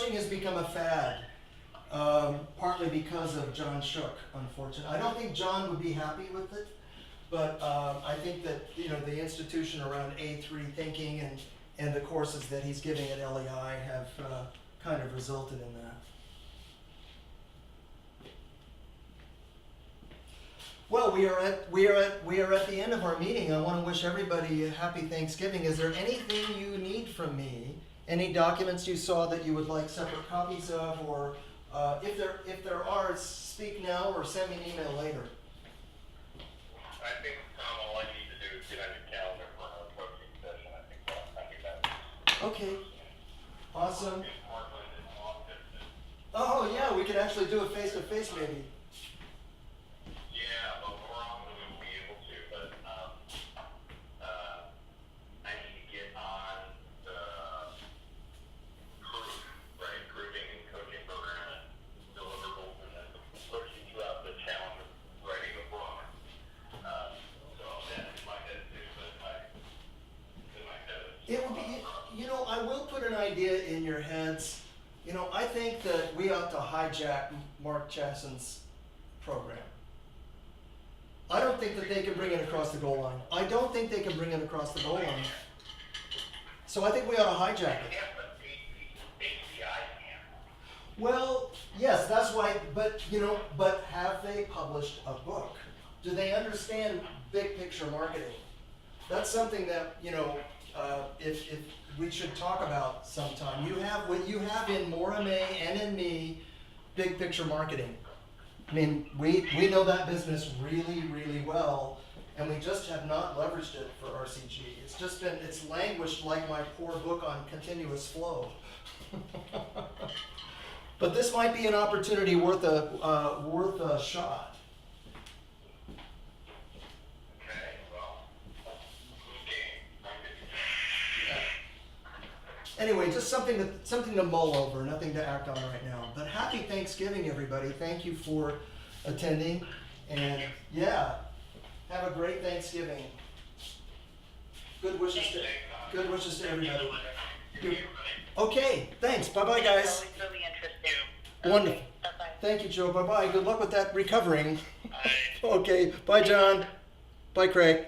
coaching has become a fad, partly because of John Shook, unfortunately. I don't think John would be happy with it, but I think that, you know, the institution around A3 thinking and the courses that he's giving at LEI have kind of resulted in that. Well, we are at the end of our meeting. I want to wish everybody a happy Thanksgiving. Is there anything you need from me? Any documents you saw that you would like separate copies of, or if there are, speak now or send me an email later. I think, Tom, all I need to do is get on your calendar for our coaching session. I think that's Okay. Awesome. in Portland and Austin. Oh yeah, we could actually do it face to face maybe. Yeah, but more often we won't be able to, but I need to get on the proof, right? Grouping and coaching program and deliverables, and then pushing throughout the challenge of writing a book. So that's in my head too, but in my head It would be, you know, I will put an idea in your heads. You know, I think that we ought to hijack Mark Chasson's program. I don't think that they can bring it across the goal line. I don't think they can bring it across the goal line. So I think we ought to hijack it. yeah, but HCI can. Well, yes, that's why, but, you know, but have they published a book? Do they understand big picture marketing? That's something that, you know, if we should talk about sometime. You have, what you have in Morame and in me, big picture marketing. I mean, we know that business really, really well, and we just have not leveraged it for RCG. It's just been, it's languished like my poor book on continuous flow. But this might be an opportunity worth a shot. Okay, well, Anyway, just something to mull over, nothing to act on right now. But happy Thanksgiving, everybody. Thank you for attending. And yeah, have a great Thanksgiving. Good wishes to everybody. Okay, thanks. Bye-bye, guys. Always really interesting. Wonderful. Okay, bye-bye. Thank you, Joe. Bye-bye. Good luck with that recovering. Okay, bye, John. Bye, Craig.